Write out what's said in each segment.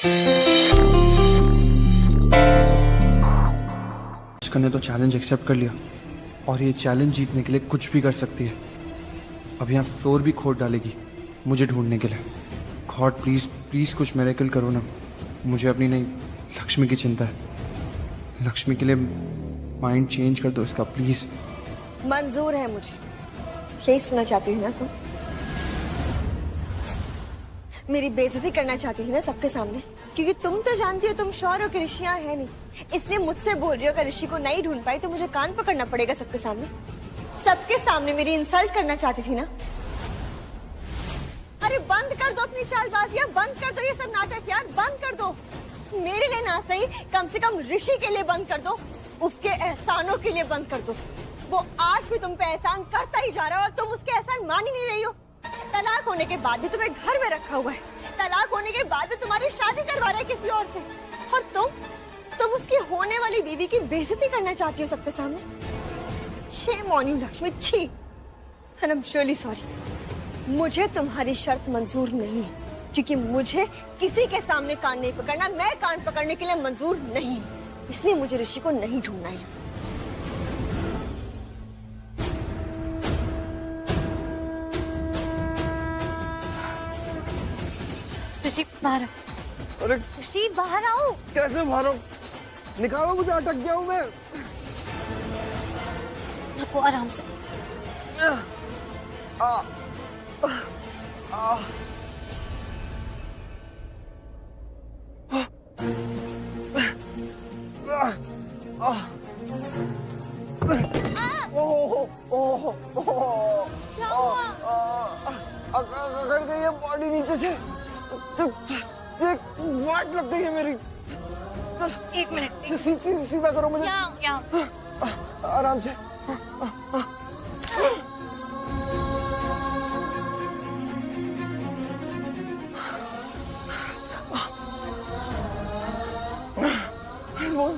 ने तो challenge accept कर लिया और ये चैलेंज जीतने के लिए कुछ भी कर सकती है। अब यहाँ फ्लोर भी खोद डालेगी मुझे ढूंढने के लिए। गॉड प्लीज प्लीज कुछ मिरेकल करो ना। मुझे अपनी नहीं लक्ष्मी की चिंता है। लक्ष्मी के लिए माइंड चेंज कर दो इसका प्लीज। मंजूर है मुझे। यही सुनना चाहती थी ना तुम? मेरी बेइज्जती करना चाहती थी ना सबके सामने? क्योंकि तुम तो जानती हो तुम श्योर हो कि ऋषि यहाँ है नहीं, इसलिए मुझसे बोल रही हो कि ऋषि को नहीं ढूंढ पाई तो मुझे कान पकड़ना पड़ेगा सबके सामने। सबके सामने मेरी इंसल्ट करना चाहती थी ना? अरे बंद कर दो अपनी चालबाजियां, बंद कर दो ये सब नाटक यार, बंद कर दो। मेरे लिए ना सही कम से कम ऋषि के लिए बंद कर दो, उसके एहसानों के लिए बंद कर दो। वो आज भी तुम पे एहसान करता ही जा रहा है और तुम उसके एहसान मान ही नहीं रही हो। तलाक होने के बाद भी तुम्हें घर में रखा हुआ है, तलाक होने के बाद भी तुम्हारी शादी करवा रहा है किसी और से, और तुम उसकी होने वाली बीवी की बेइज्जती करना चाहती हो सबके सामने। शेम ऑन यू लक्ष्मी, छी। And I am really sorry. मुझे तुम्हारी शर्त मंजूर नहीं है, क्योंकि मुझे किसी के सामने कान नहीं पकड़ना, मैं कान पकड़ने के लिए मंजूर नहीं, इसलिए मुझे ऋषि को नहीं ढूंढना है। ऋषि बाहर। अरे ऋषि बाहर आओ। कैसे बाहर आओ? निकालो मुझे, अटक गया हूँ मैं। आपको आराम से। क्या हुआ? अकड़ गई है बॉडी नीचे से, देख वाट लग गई है मेरी। एक मिनट, सीधा करो मुझे। यहाँ आराम से।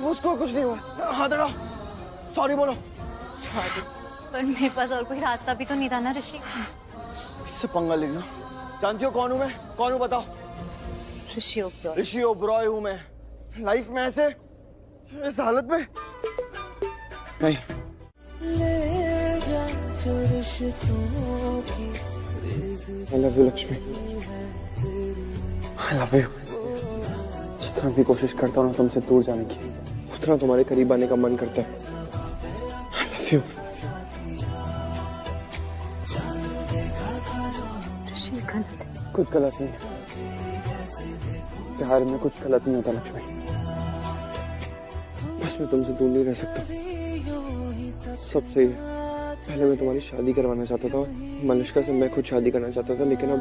उसको कुछ नहीं हुआ। हाथ हटाओ, सॉरी बोलो। सॉरी, पर मेरे पास और कोई रास्ता भी तो नहीं था ना ऋषि। इससे पंगा लेना। जानती हो कौन हूँ मैं? कौन हूँ बताओ? ऋषि ओबरॉय। ऋषि ओबरॉय हूँ मैं। लाइफ में ऐसे इस हालत में नहीं। I love you Lakshmi, I love you। जितना भी कोशिश करता हूँ ना तुमसे दूर जाने की, उतना तुम्हारे करीब आने का मन करता है। I love you। ऋषि गलत है। कुछ गलत नहीं है, प्यार में कुछ गलत नहीं होता लक्ष्मी। बस मैं तुमसे दूर नहीं रह सकता। सब सही है। पहले मैं तुम्हारी शादी करवाना चाहता था, मलिष्का से मैं खुद शादी करना चाहता था, लेकिन अब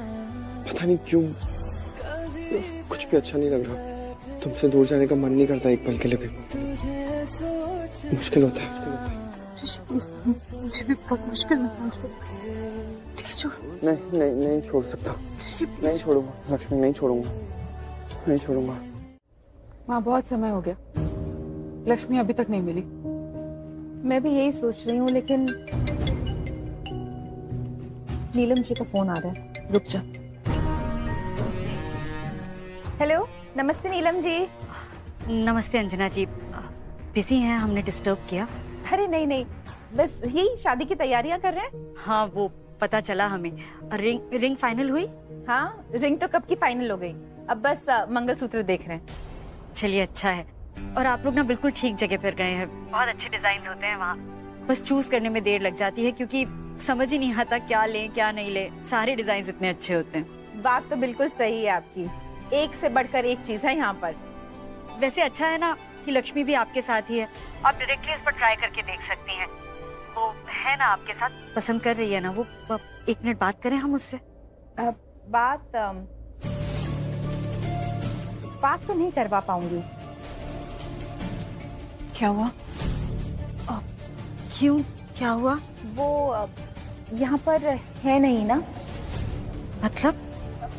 पता नहीं क्यों कुछ भी अच्छा नहीं लग रहा। तुमसे दूर जाने का मन नहीं करता एक पल के लिए भी। मुश्किल होता है। ऋषि प्लीज, मुझे भी बहुत मुश्किल होता है। प्लीज छोड़। नहीं छोड़ सकता। नहीं छोड़ूंगा लक्ष्मी, नहीं छोड़ूंगा, नहीं छोड़ूंगा। माँ बहुत समय हो गया, लक्ष्मी अभी तक नहीं मिली। मैं भी यही सोच रही हूँ, लेकिन नीलम जी का फोन आ रहा है। रुक जा। हेलो, नमस्ते नीलम जी। नमस्ते अंजना जी, बिजी हैं? हमने डिस्टर्ब किया? अरे नहीं, बस यही शादी की तैयारियां कर रहे हैं। हाँ, वो पता चला हमें। रिंग फाइनल हुई? हाँ, रिंग तो कब की फाइनल हो गई, अब बस मंगलसूत्र देख रहे हैं। चलिए अच्छा है। और आप लोग ना बिल्कुल ठीक जगह पर गए हैं, बहुत अच्छे डिजाइन होते हैं वहाँ। बस चूज करने में देर लग जाती है क्योंकि समझ ही नहीं आता क्या लें क्या नहीं ले। सारे डिजाइन इतने अच्छे होते हैं। बात तो बिल्कुल सही है आपकी, एक से बढ़कर एक चीज है यहाँ पर। वैसे अच्छा है ना कि लक्ष्मी भी आपके साथ ही है, आप डायरेक्टली इस पर ट्राई करके देख सकती हैं। वो है ना आपके साथ, पसंद कर रही है ना वो? एक मिनट बात करें हम उससे। बात तो नहीं करवा पाऊंगी। क्या हुआ? क्यों, क्या हुआ? वो यहाँ पर है नहीं ना।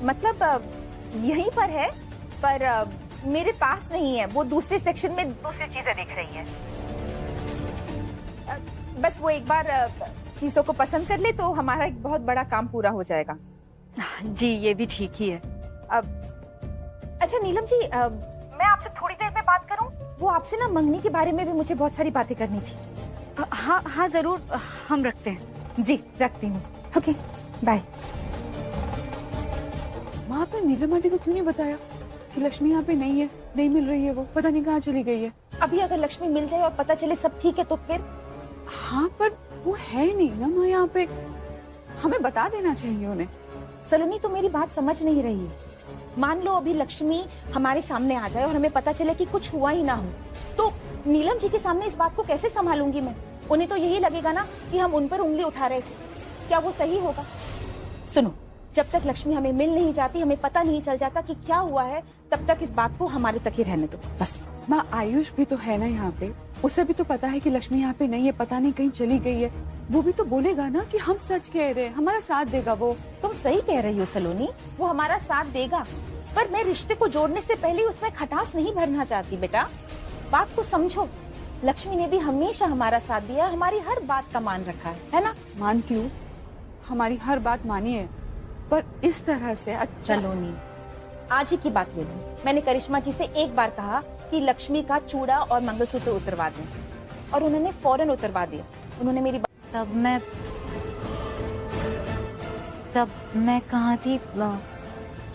मतलब यहीं पर है, पर मेरे पास नहीं है। वो दूसरे सेक्शन में दूसरी चीजें देख रही है। बस वो एक बार चीजों को पसंद कर ले तो हमारा एक बहुत बड़ा काम पूरा हो जाएगा। जी ये भी ठीक ही है। अब अच्छा नीलम जी, मैं आपसे थोड़ी देर में बात करूं? वो आपसे ना मंगनी के बारे में भी मुझे बहुत सारी बातें करनी थी। हाँ हाँ जरूर, हम रखते हैं। जी रखती हूँ। Okay bye. माँ आपने नीलम आंटी को क्यों नहीं बताया कि लक्ष्मी यहाँ पे नहीं है, नहीं मिल रही है, वो पता नहीं कहाँ चली गई है? अभी अगर लक्ष्मी मिल जाए और पता चले सब ठीक है तो फिर? हाँ पर वो है नहीं ना माँ यहाँ पे, हमें बता देना चाहिए उन्हें। सलोनी तो मेरी बात समझ नहीं रही है। मान लो अभी लक्ष्मी हमारे सामने आ जाए और हमें पता चले कि कुछ हुआ ही ना हो, तो नीलम जी के सामने इस बात को कैसे संभालूंगी मैं? उन्हें तो यही लगेगा ना कि हम उन पर उंगली उठा रहे थे। क्या वो सही होगा? सुनो, जब तक लक्ष्मी हमें मिल नहीं जाती, हमें पता नहीं चल जाता कि क्या हुआ है, तब तक इस बात को हमारे तक ही रहने दो बस। माँ आयुष भी तो है ना यहाँ पे, उसे भी तो पता है कि लक्ष्मी यहाँ पे नहीं है, पता नहीं कहीं चली गई है। वो भी तो बोलेगा ना कि हम सच कह रहे हैं, हमारा साथ देगा वो। तुम सही कह रही हो सलोनी, वो हमारा साथ देगा, पर मैं रिश्ते को जोड़ने से पहले उसमें खटास नहीं भरना चाहती। बेटा बात को समझो, लक्ष्मी ने भी हमेशा हमारा साथ दिया, हमारी हर बात का मान रखा है ना? मानती हूँ, हमारी हर बात मानी है, पर इस तरह से अच्छा। सलोनी आज ही की बात ले लो, मैंने करिश्मा जी से एक बार कहा कि लक्ष्मी का चूड़ा और मंगलसूत्र उतरवा दें, और उन्होंने फौरन उतरवा दिया। उन्होंने मेरी तब मैं कहाँ थी?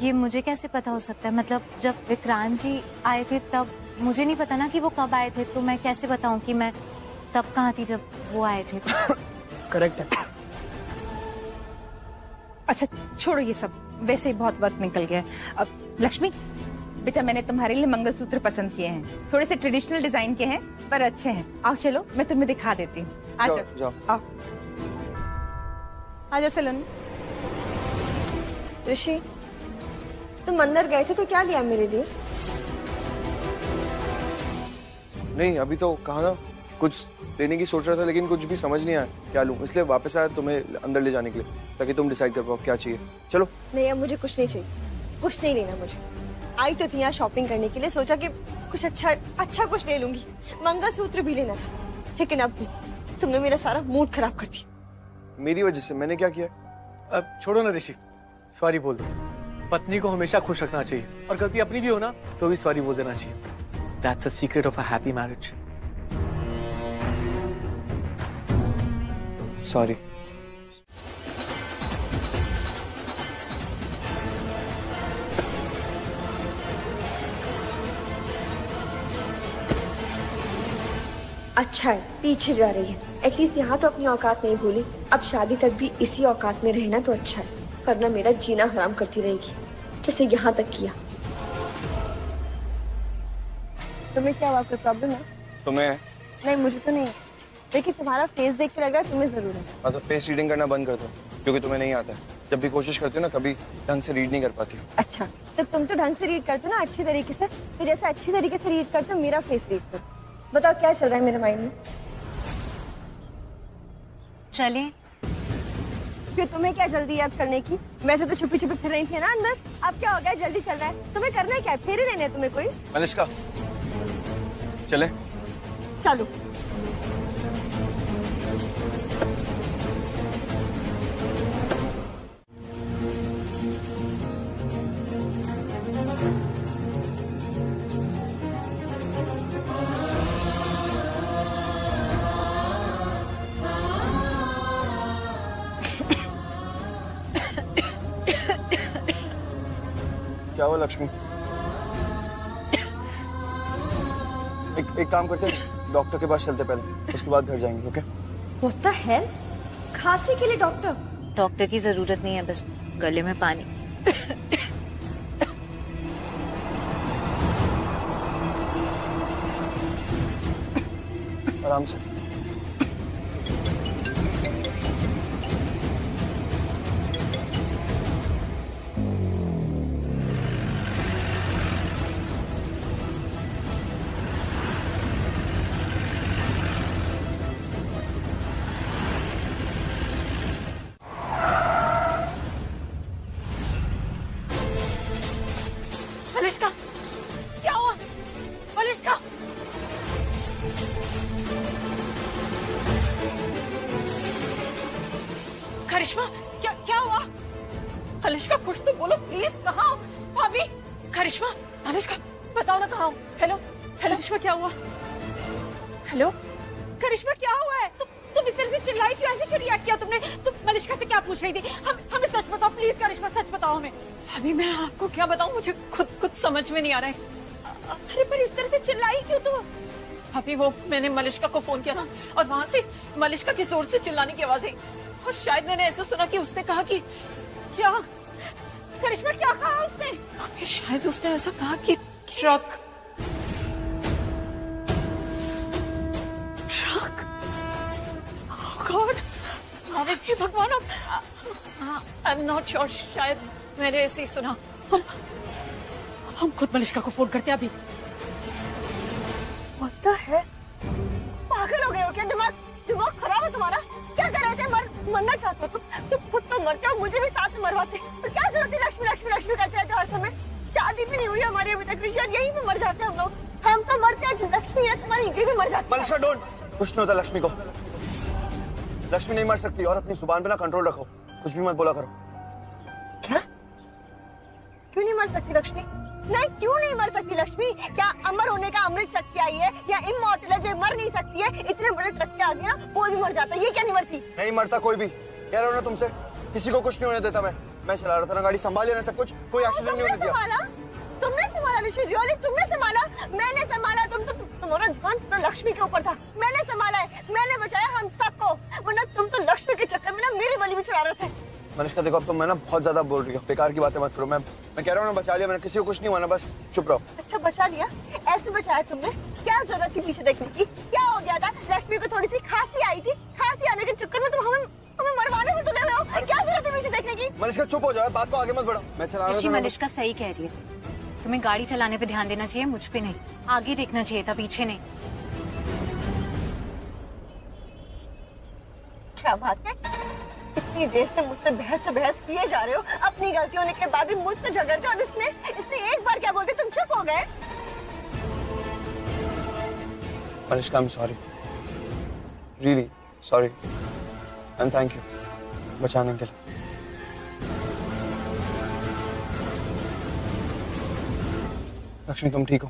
ये मुझे कैसे पता हो सकता है? मतलब जब विक्रांत जी आए थे तब मुझे नहीं पता ना कि वो कब आए थे, तो मैं कैसे बताऊं कि मैं तब कहाँ थी जब वो आए थे? करेक्ट है। अच्छा छोड़ो ये सब, वैसे ही बहुत वक्त निकल गया। अब लक्ष्मी बेटा, मैंने तुम्हारे लिए मंगलसूत्र पसंद किए हैं, थोड़े से ट्रेडिशनल डिजाइन के हैं पर अच्छे हैं। आओ चलो, मैं तुम्हें दिखा देती हूँ। आ जाओ, आओ आ जाओ सलोनी। ऋषि, तुम अंदर गए थे तो क्या लिया मेरे लिए? नहीं अभी तो कहा ना, कुछ लेने की सोच रहा था लेकिन कुछ भी समझ नहीं आया क्या लूं, इसलिए वापस आया तुम्हें अंदर ले जाने के लिए, ताकि तुम डिसाइड कर पाओ क्या चाहिए। चलो। नहीं अब मुझे कुछ नहीं चाहिए, कुछ नहीं लेना मुझे। आई तो थी यहाँ शॉपिंग करने के लिए, सोचा कि कुछ अच्छा कुछ ले लूंगी, मंगलसूत्र भी लेना था, लेकिन अब भी तुमने मेरा सारा मूड खराब कर दिया। मेरी वजह से? मैंने क्या किया? अब छोड़ो ना ऋषि, सॉरी बोल दो। पत्नी को हमेशा खुश रखना चाहिए, और गलती अपनी भी हो ना तो भी सॉरी बोल देना चाहिए। That's a secret of a happy marriage. Sorry. अच्छा है पीछे जा रही है, एटलीस्ट यहाँ तो अपनी औकात नहीं भूली। अब शादी तक भी इसी औकात में रहना तो अच्छा है, वरना मेरा जीना हराम करती रहेगी जैसे यहाँ तक किया। तुम्हें क्या हुआ, कोई प्रॉब्लम है? तुम्हें? नहीं मुझे तो नहीं, लेकिन तुम्हारा फेस देख के लग रहा है तुम्हें जरूर है। हाँ तो फेस रीडिंग करना बंद कर दो, क्योंकि तुम्हें नहीं आता है। जब भी कोशिश करती हो ना, कभी ढंग से रीड नहीं कर पाती हो। अच्छा तो तुम तो ढंग से रीड करते हो ना, अच्छी तरीके से, तो जैसे अच्छी तरीके से रीड करते हो मेरा फेस रीड करो। बताओ क्या चल रहा है मेरे माइंड में? चले? क्यों, तुम्हें क्या जल्दी है अब चलने की? वैसे तो छुपी छुपी फिर रही थी ना अंदर, अब क्या हो गया जल्दी चल रहा है? तुम्हें करना है क्या, फेरे लेने हैं तुम्हें कोई? मलिष्का चले? चलो। क्या हुआ लक्ष्मी? एक काम करते हैं, डॉक्टर के पास चलते पहले, उसके बाद घर जाएंगे। ओके? What the hell? खांसी के लिए डॉक्टर? डॉक्टर की जरूरत नहीं है, बस गले में पानी। आराम से। मलिष्का, क्या हुआ? मलिष्का, करिश्मा, क्या हुआ? मलिष्का कुछ तो बोलो प्लीज, कहाँ हो? भाभी, करिश्मा, अनुष्का बताओ ना कहाँ हो? हेलो हेलो करिश्मा क्या हुआ? हेलो करिश्मा क्या हुआ है? तुम इस तरह से चिल्लाई क्यों? ऐसे क्यों रिएक्ट किया तुमने? तुम मलिश्का से क्या पूछ रही थी? हमें सच बताओ प्लीज करिश्मा, सच बताओ हमें। अभी मैं आपको क्या बताऊं, मुझे खुद समझ में नहीं आ रहा है। अरे पर इस तरह से चिल्लाई क्यों तुम? अभी वो मैंने मलिश्का को फोन किया था और वहां से मलिश्का की जोर से चिल्लाने की आवाज आई और शायद मैंने ऐसा सुना कि उसने कहा कि क्या करिश्मा क्या कहा उसने? शायद उसने ऐसा कहा कि ट्रक गॉड, अरे भगवान, आई एम नॉट श्योर, शायद मैंने ऐसे ही सुना। हम खुद मलिश्का को फोन करते हैं अभी। What the hell? पागल हो गए हो क्या? दिमाग खराब है तुम्हारा? क्या कर रहे थे? मरना चाहते हो तुम खुद तो मरते हो, मुझे भी साथ में मरवाते। तो क्या जरूरत है लक्ष्मी लक्ष्मी लक्ष्मी करते रहते हर समय? शादी भी नहीं हुई हमारी अभी तक, ऋषि, यहीं पे मर जाते हम लोग। हम तो मरते हैं, लक्ष्मी है तुम्हारी ये भी मर जाती है। मलिशा डोंट, कुछ नहीं होता लक्ष्मी को। लक्ष्मी नहीं मर सकती और अपनी जुबान पे ना कंट्रोल रखो, कुछ भी मत बोला करो। क्या? क्यों नहीं मर सकती लक्ष्मी? नहीं, क्यों नहीं मर सकती लक्ष्मी? क्या अमर होने का अमृत चक्की आई है या इमॉर्टल है जो मर नहीं सकती है? इतने बड़े ट्रक के आगे ना कोई भी मर जाता है, ये क्या नहीं मरती? नहीं मरता कोई भी, कह रहा हूं ना तुमसे, किसी को कुछ नहीं होने देता। मैं चला रहा था ना गाड़ी, संभाल लेना सब कुछ, कोई एक्सीडेंट नहीं होने दिया। तुमने संभाला ऋषि, रियली तुमने संभाला? मैंने संभाला? तुम्हारा ध्यान तो लक्ष्मी के ऊपर था। मैंने संभाला है, मैंने बचाया हम सबको, वरना तुम तो लक्ष्मी के चक्कर में ना मेरी बलि भी चढ़ा रहे थे। मलिश्का देखो, अब तो मैं ना बहुत ज्यादा बोल रही हूँ, बेकार की बातें मत करो। मैं कह रहा हूँ ना बचा लिया मैंने, किसी को कुछ नहीं हुआ ना, बस चुप रहो। अच्छा बचा लिया? ऐसे बचाया तुमने? क्या जरूरत थी पीछे देखने की? क्या हो गया था? लक्ष्मी को थोड़ी सी खांसी आई थी, खांसी आने के चक्कर में तुम हमें मरवाने में तुले हुए हो। क्या जरूरत है पीछे देखने की? मलिश्का चुप हो जाओ, बात को आगे मत बढ़ाओ। मैं चला रहा था। मलिश्का सही कह रही है, तुम्हें गाड़ी चलाने पे ध्यान देना चाहिए, मुझ पे नहीं। आगे देखना चाहिए था, पीछे नहीं। क्या बात है? इतनी देर से मुझसे बहस किए जा रहे हो, अपनी गलती होने के बाद भी मुझसे झगड़ते हो, और इसने एक बार क्या बोलते तुम चुप हो गए? Malishka I am sorry, really sorry, and thank you बचाने के लिए। लक्ष्मी तुम ठीक हो?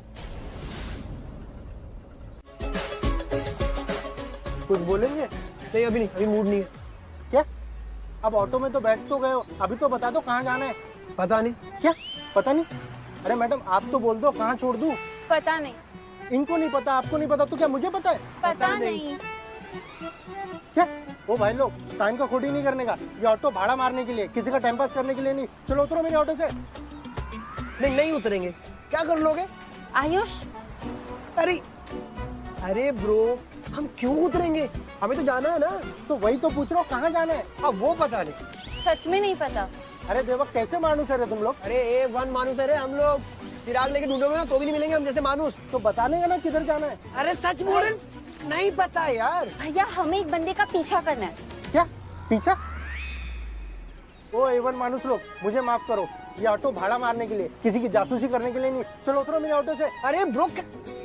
कुछ बोलेंगे? नहीं अभी नहीं, अभी मूड नहीं है। क्या? अब ऑटो में तो बैठ तो गए हो, अभी तो बता दो कहाँ जाना है। पता नहीं। क्या पता नहीं? अरे मैडम आप तो बोल दो, कहाँ छोड़ दूँ? पता नहीं। इनको नहीं पता, आपको नहीं पता, तो क्या मुझे पता है? पता नहीं। क्या? ओ भाई लोग, टाइम का खोटी नहीं करने का, ये ऑटो भाड़ा मारने के लिए, किसी का टाइम पास करने के लिए नहीं। चलो उतरो मेरे ऑटो से। नहीं उतरेंगे। क्या कर लोगे? आयुष, अरे ब्रो, हम क्यों उतरेंगे? हमें तो जाना है ना। तो वही तो पूछ रहा हूँ, कहाँ जाना है? अब वो पता नहीं। सच में नहीं पता। अरे देवक, कैसे मानुस है रे तुम लोग? अरे A1 मानुस है रे हम लोग। चिराग लेके ढूंढोगे ना तो भी नहीं मिलेंगे हम जैसे मानुस। तो बता लेगा ना किधर जाना है। अरे सच बोल रहे, नहीं पता यार। भैया हमें एक बंदे का पीछा करना है। क्या पीछा? ओ A1 मानुस लोग, मुझे माफ करो, ये ऑटो भाड़ा मारने के लिए, किसी की जासूसी करने के लिए नहीं। चलो उतरो मेरे ऑटो से। अरे ब्रो,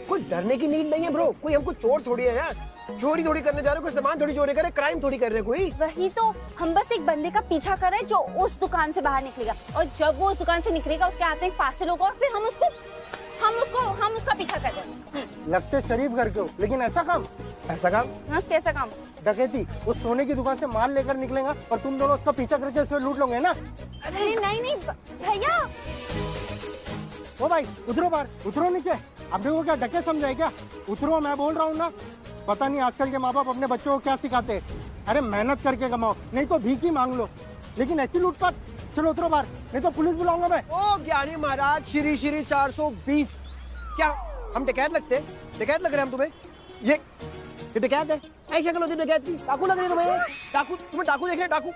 कोई डरने की नीड नहीं है ब्रो, कोई हमको चोर थोड़ी है यार, चोरी थोड़ी करने जा रहे, कोई सामान थोड़ी चोरी करे, क्राइम थोड़ी कर रहे कोई। वही तो, हम बस एक बंदे का पीछा कर रहे हैं जो उस दुकान से बाहर निकलेगा, और जब वो उस दुकान से निकलेगा उसके हाथ में एक पार्सल होगा, और फिर हम उसका पीछा कर रहे हैं। लगते शरीफ घर के हो, लेकिन ऐसा काम? हाँ, कैसा काम? डकैती। उस सोने की दुकान से माल लेकर निकलेगा और तुम दोनों उसका पीछा करके उससे लूट लोगे ना? अरे नहीं भैया। ओ भाई उतरो बाहर, उतरो नीचे। अब देखो क्या डके समझाए क्या? उतरो, मैं बोल रहा हूँ ना। पता नहीं आजकल के माँ बाप अपने बच्चों को क्या सिखाते हैं। अरे मेहनत करके कमाओ, नहीं तो भीख ही मांग लो, लेकिन ऐसी लूटपाट। चलो उतरो बाहर, नहीं तो पुलिस बुलाऊंगा मैं। ओ ज्ञानी महाराज, श्री 420। क्या हम डकैत लगते हैं? डकैत लग रहे हैं हम तुम्हें? ये डकैत है? ऐसी शक्ल होती है डकैत की? डाकू लग रही है तुम्हें? डाकू? तुम्हें डाकू देख रहे? डाकू।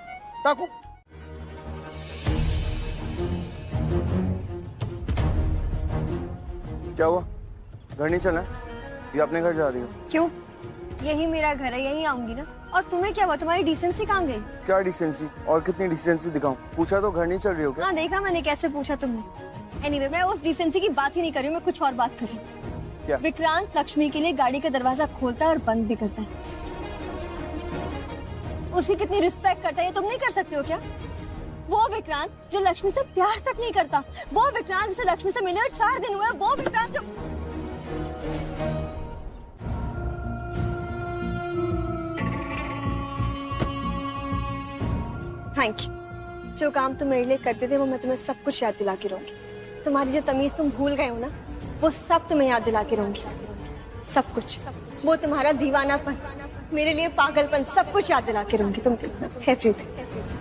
क्या हुआ, घर नहीं चलना या अपने घर जा रही हो? क्यों? यही मेरा घर है, यही आऊंगी ना। और तुम्हें क्या हुआ? तुम्हारी डिसेंसी कहाँ गई? क्या डिसेंसी? और कितनी डिसेंसी दिखाऊं? पूछा तो घर नहीं चल रही हो क्या? हाँ देखा मैंने, कैसे पूछा तुमने। एनीवे, मैं उस डिसेंसी की बात ही नहीं कर रही हूँ, मैं कुछ और बात कर रही हूँ। क्या? विक्रांत लक्ष्मी के लिए गाड़ी का दरवाजा खोलता है और बंद भी करता है। उसकी कितनी रिस्पेक्ट करता है, ये तुम नहीं कर सकते हो क्या? वो विक्रांत जो लक्ष्मी से प्यार तक नहीं करता, वो विक्रांत जिसे लक्ष्मी से मिले और 4 दिन हुए, वो विक्रांत जो थैंक यू। जो काम तुम मेरे लिए करते थे वो मैं तुम्हें सब कुछ याद दिला के रहूंगी। तुम्हारी जो तमीज तुम भूल गए हो ना, वो सब तुम्हें याद दिला के रहूंगी। सब कुछ, वो तुम्हारा दीवानापन, मेरे लिए पागलपन, सब कुछ याद दिला के रहूंगी। तुम देखना एवरीथिंग।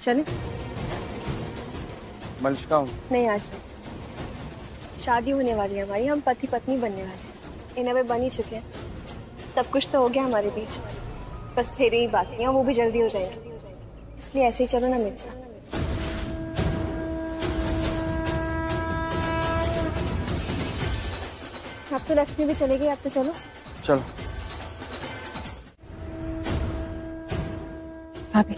चले? मलिश्का, नहीं, आज नहीं। शादी होने वाली है हमारी, हम पति पत्नी बनने वाले हैं। इन वे बन ही चुके हैं, सब कुछ तो हो गया हमारे बीच, बस फिर ही बाकियां वो भी जल्दी हो जाएंगी। इसलिए ऐसे ही चलो ना मेरे साथ। अब तो लक्ष्मी भी चलेगी, अब तो चलो। चलो। भाभी,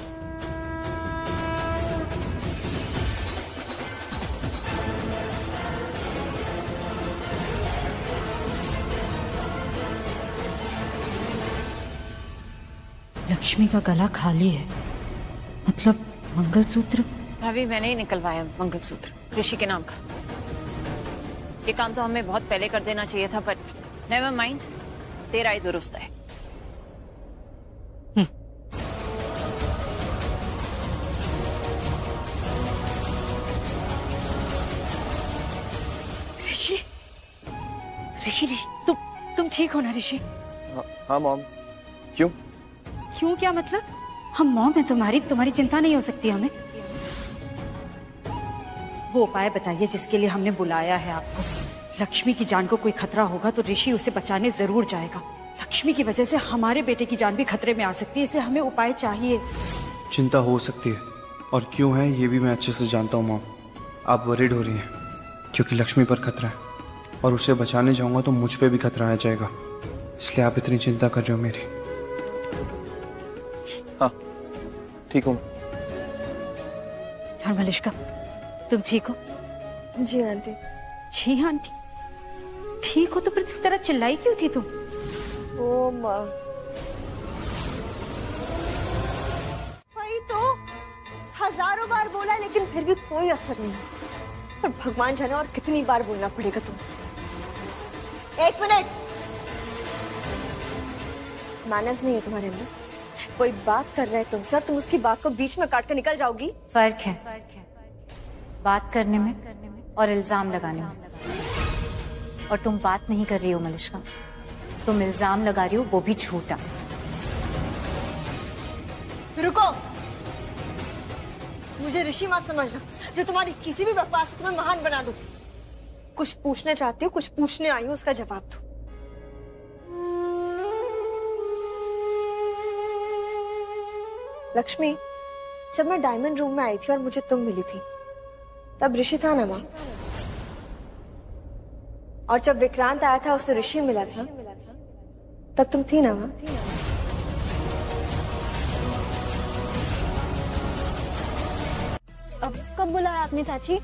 लक्ष्मी का गला खाली है, मतलब मंगलसूत्र। भाभी मैंने ही निकलवाया मंगलसूत्र ऋषि के नाम का। ये काम तो हमें बहुत पहले कर देना चाहिए था, बट नेवर माइंड, तेरा ही दुरुस्त है। ऋषि, ऋषि, ऋषि, तुम ठीक हो ना ऋषि? हाँ मॉम। क्यों? क्यों क्या मतलब? हम मॉम है तुम्हारी चिंता नहीं हो सकती हमें? वो उपाय बताइए जिसके लिए हमने बुलाया है आपको। लक्ष्मी की जान को कोई खतरा होगा तो ऋषि उसे बचाने जरूर जाएगा। लक्ष्मी की वजह से हमारे बेटे की जान भी खतरे में आ सकती है, इसलिए हमें उपाय चाहिए। चिंता हो सकती है और क्यों है ये भी मैं अच्छे से जानता हूँ मॉम। आप वरीड हो रही हैं क्योंकि लक्ष्मी पर खतरा है और उसे बचाने जाऊंगा तो मुझ पे भी खतरा आ जाएगा, इसलिए आप इतनी चिंता कर रहे हो मेरी। हाँ ठीक हूँ। और मलिश्का, तुम ठीक हो? जी आंटी। जी आंटी, ठीक हो तो फिर इस तरह चिल्लाई क्यों थी तुम? ओ माँ, वही तो हजारों बार बोला लेकिन फिर भी कोई असर नहीं। और भगवान जाने और कितनी बार बोलना पड़ेगा तुम। 1 मिनट, मैनर्स नहीं है तुम्हारे अंदर। कोई बात कर रहा है तुमसे और तुम उसकी बात को बीच में काट कर निकल जाओगी। फर्क है बात करने में और इल्जाम लगाने में। और तुम बात नहीं कर रही हो मलिश्का, तुम इल्जाम लगा रही हो, वो भी झूठा। रुको, मुझे ऋषि मत समझना जो तुम्हारी किसी भी बकवास को मैं महान बना दूं। कुछ पूछना चाहती हो, कुछ पूछने आई हूं, उसका जवाब दो। लक्ष्मी, जब मैं डायमंड रूम में आई थी और मुझे तुम मिली थी तब ऋषि था ना माँ? और जब विक्रांत आया था उसे ऋषि मिला था तब तुम थी ना माँ? अब कब बुलाया आपने चाची?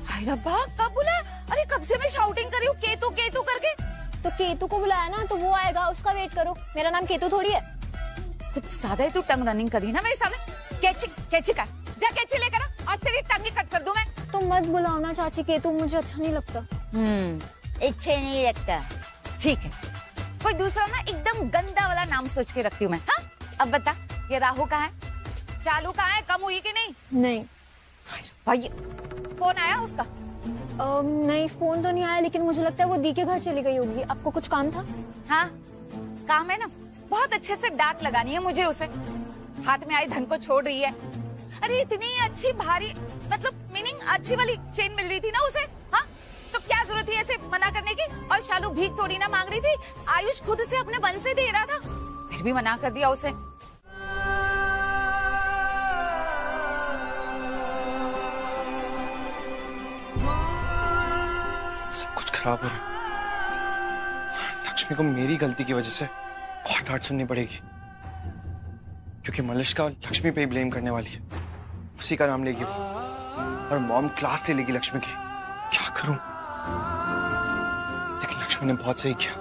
हाय रब्बा, कब बुलाया? अरे कब से मैं शाउटिंग कर रही हूँ केतु केतु करके। तो केतु को बुलाया ना, तो वो आएगा, उसका वेट करो। मेरा नाम केतु थोड़ी है। कुछ ज्यादा ही तू टंग रनिंग करी ना मेरे सामने। कैची का जा, कैची लेकर आ, आज तेरी टंग ही कट कर दूं मैं। तो मत बुलाओ ना चाची, केतु मुझे अच्छा नहीं लगता। अच्छे नहीं लगता, ठीक है। कोई दूसरा ना एकदम गंदा वाला नाम सोच के रखती हूँ मैं। हाँ अब बता, ये राहु कहाँ है, चालू कहाँ है, कम हुई कि नहीं? नहीं भाई फोन आया उसका? नहीं फोन तो नहीं आया, लेकिन मुझे लगता है वो दी के घर चली गई होगी। आपको कुछ काम था? हाँ काम है ना, बहुत अच्छे से डांट लगानी है मुझे उसे। हाथ में आई धन को छोड़ रही है। अरे इतनी अच्छी भारी, मतलब मीनिंग अच्छी वाली चेन मिल रही थी ना उसे। हाँ तो क्या जरूरत थी ऐसे मना करने की? और शालू भीख थोड़ी ना मांग रही थी, आयुष खुद से अपने बन से दे रहा था, फिर भी मना कर दिया उसे। सब कुछ खराब हो रहा है। लक्ष्मी को मेरी गलती की वजह से बहुत डांट सुननी पड़ेगी क्योंकि मलिश्का लक्ष्मी पे ही ब्लेम करने वाली है। उसी का नाम लेगी वो और मॉम क्लास ले लेगी लक्ष्मी की। क्या करूं? लेकिन लक्ष्मी ने बहुत सही किया।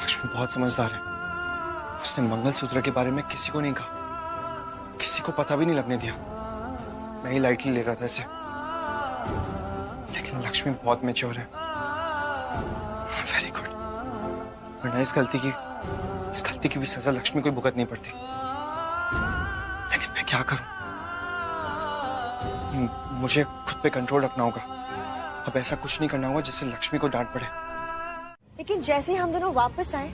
लक्ष्मी बहुत समझदार है। उसने मंगलसूत्र के बारे में किसी को नहीं कहा किसी को पता भी नहीं लगने दिया। मैं ही लाइटली ले रहा था इसे, लेकिन लक्ष्मी बहुत मैच्योर है। वेरी गुड, वरना इस गलती की भी सजा लक्ष्मी को भुगतनी पड़ती। लेकिन मैं क्या करूं? मुझे खुद पे कंट्रोल रखना होगा। अब ऐसा कुछ नहीं करना होगा जिससे लक्ष्मी को डांट पड़े। लेकिन जैसे ही हम दोनों वापस आए,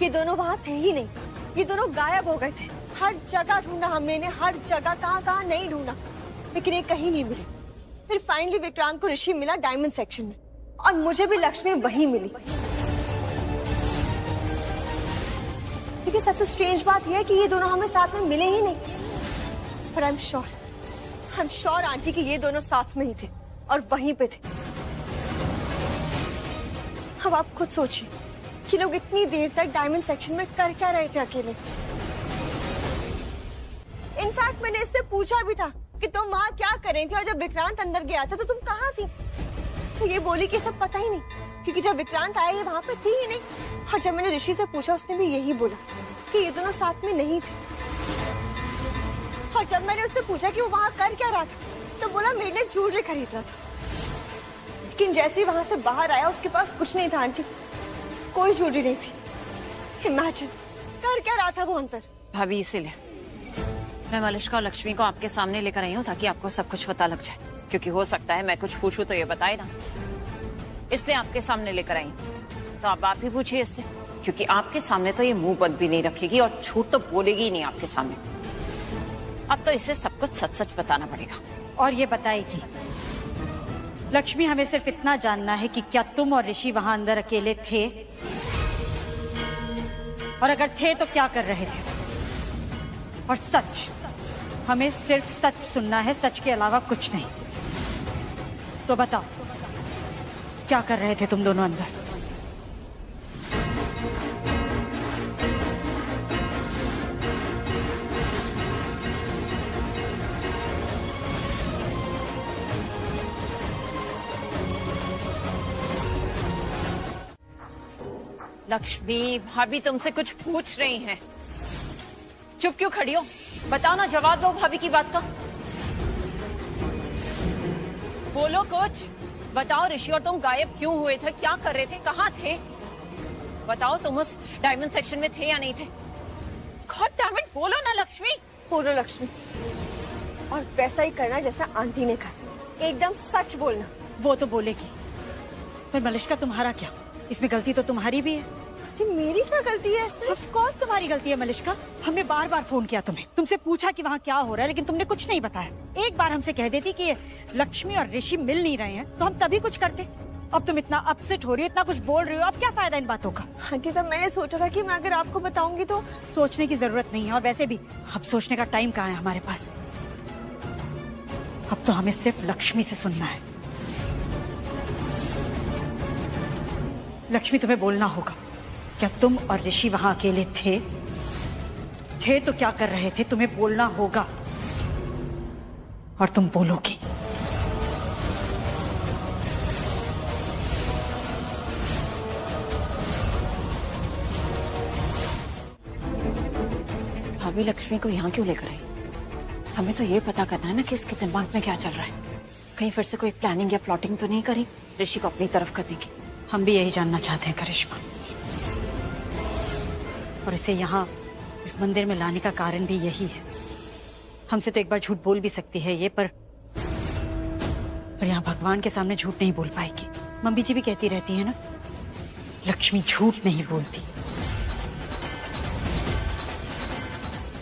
ये दोनों वहाँ थे ही नहीं। ये दोनों गायब हो गए थे। हर जगह ढूंढा हमने इन्हें, हर जगह, कहाँ नहीं ढूंढा, लेकिन ये कहीं नहीं मिले। फिर फाइनली विक्रांत को ऋषि मिला डायमंड सेक्शन में, और मुझे भी लक्ष्मी वहीं मिली। लेकिन सबसे स्ट्रेंज बात यह है कि ये दोनों हमें साथ में मिले ही नहीं। पर आई एम श्योर आंटी कि ये दोनों साथ में ही थे और वहीं पे थे। अब आप खुद सोचिए कि लोग इतनी देर तक डायमंड सेक्शन में कर क्या रहे थे अकेले। इनफैक्ट मैंने इससे पूछा भी था कि तुम वहाँ क्या कर रही थी, और जब विक्रांत अंदर गया था तो तुम कहाँ थी? तो ये बोली कि सब पता ही नहीं, क्योंकि जब विक्रांत आया ये वहाँ पे थी ही नहीं। और जब मैंने ऋषि से पूछा उसने भी यही बोला कि ये दोनों साथ में नहीं थे। और जब मैंने उससे पूछा कि वो वहाँ कर क्या रहा था, तो बोला मेरे लिए ज्वेलरी खरीद रहा था। लेकिन जैसे ही वहाँ से बाहर आया उसके पास कुछ नहीं था आंटी, कोई ज्वेलरी नहीं थी। इमेजिन कर क्या रहा था वो अंदर। भाभी इसीलिए मैं मलिष्का और लक्ष्मी को आपके सामने लेकर आई हूँ, ताकि आपको सब कुछ पता लग जाए। क्योंकि हो सकता है मैं कुछ पूछूं तो ये बताए ना, इसलिए आपके सामने लेकर आई। तो आप ही पूछिए इससे, क्योंकि आपके सामने तो ये मुंह बंद भी नहीं रखेगी और झूठ तो बोलेगी ही नहीं आपके सामने। अब तो इसे सब कुछ सच सच बताना पड़ेगा। और ये बताएगी। लक्ष्मी, हमें सिर्फ इतना जानना है कि क्या तुम और ऋषि वहां अंदर अकेले थे, और अगर थे तो क्या कर रहे थे। और सच, हमें सिर्फ सच सुनना है, सच के अलावा कुछ नहीं। तो बताओ, क्या कर रहे थे तुम दोनों अंदर? लक्ष्मी, भाभी तुमसे कुछ पूछ रही हैं। चुप क्यों खड़ी हो? बताओ ना, जवाब दो भाभी की बात का। बोलो कुछ, बताओ। ऋषि और तुम गायब क्यों हुए थे? क्या कर रहे थे? कहाँ थे? बताओ, तुम उस डायमंड सेक्शन में थे या नहीं थे? गॉड डैम इट, बोलो ना लक्ष्मी। बोलो लक्ष्मी, और वैसा ही करना जैसा आंटी ने कहा, एकदम सच बोलना। वो तो बोलेगी, पर मलिष्का तुम्हारा क्या? इसमें गलती तो तुम्हारी भी है। कि मेरी क्या गलती है इसमें? ऑफ कोर्स तुम्हारी गलती है मलिष्का। हमने बार बार फोन किया तुम्हें, तुमसे पूछा कि वहाँ क्या हो रहा है, लेकिन तुमने कुछ नहीं बताया। एक बार हमसे कह देती कि लक्ष्मी और ऋषि मिल नहीं रहे हैं, तो हम तभी कुछ करते। अब तुम इतना अपसेट हो रही हो, इतना कुछ बोल रही हो, अब क्या फायदा इन बातों का? आंटी, तब मैंने सोचा था कि मैं अगर आपको बताऊंगी तो। सोचने की जरूरत नहीं है, और वैसे भी अब सोचने का टाइम कहाँ है हमारे पास। अब तो हमें सिर्फ लक्ष्मी से सुनना है। लक्ष्मी, तुम्हें बोलना होगा, क्या तुम और ऋषि वहां अकेले थे? तो क्या कर रहे थे? तुम्हें बोलना होगा, और तुम बोलोगी। भाभी लक्ष्मी को यहाँ क्यों लेकर आई? हमें तो ये पता करना है ना कि इसके दिमाग में क्या चल रहा है। कहीं फिर से कोई प्लानिंग या प्लॉटिंग तो नहीं करी ऋषि को अपनी तरफ करने की? हम भी यही जानना चाहते हैं करिश्मा, और इसे यहाँ इस मंदिर में लाने का कारण भी यही है। हमसे तो एक बार झूठ बोल भी सकती है ये, पर यहाँ भगवान के सामने झूठ नहीं बोल पाएगी। मम्मी जी भी कहती रहती है ना, लक्ष्मी झूठ नहीं बोलती।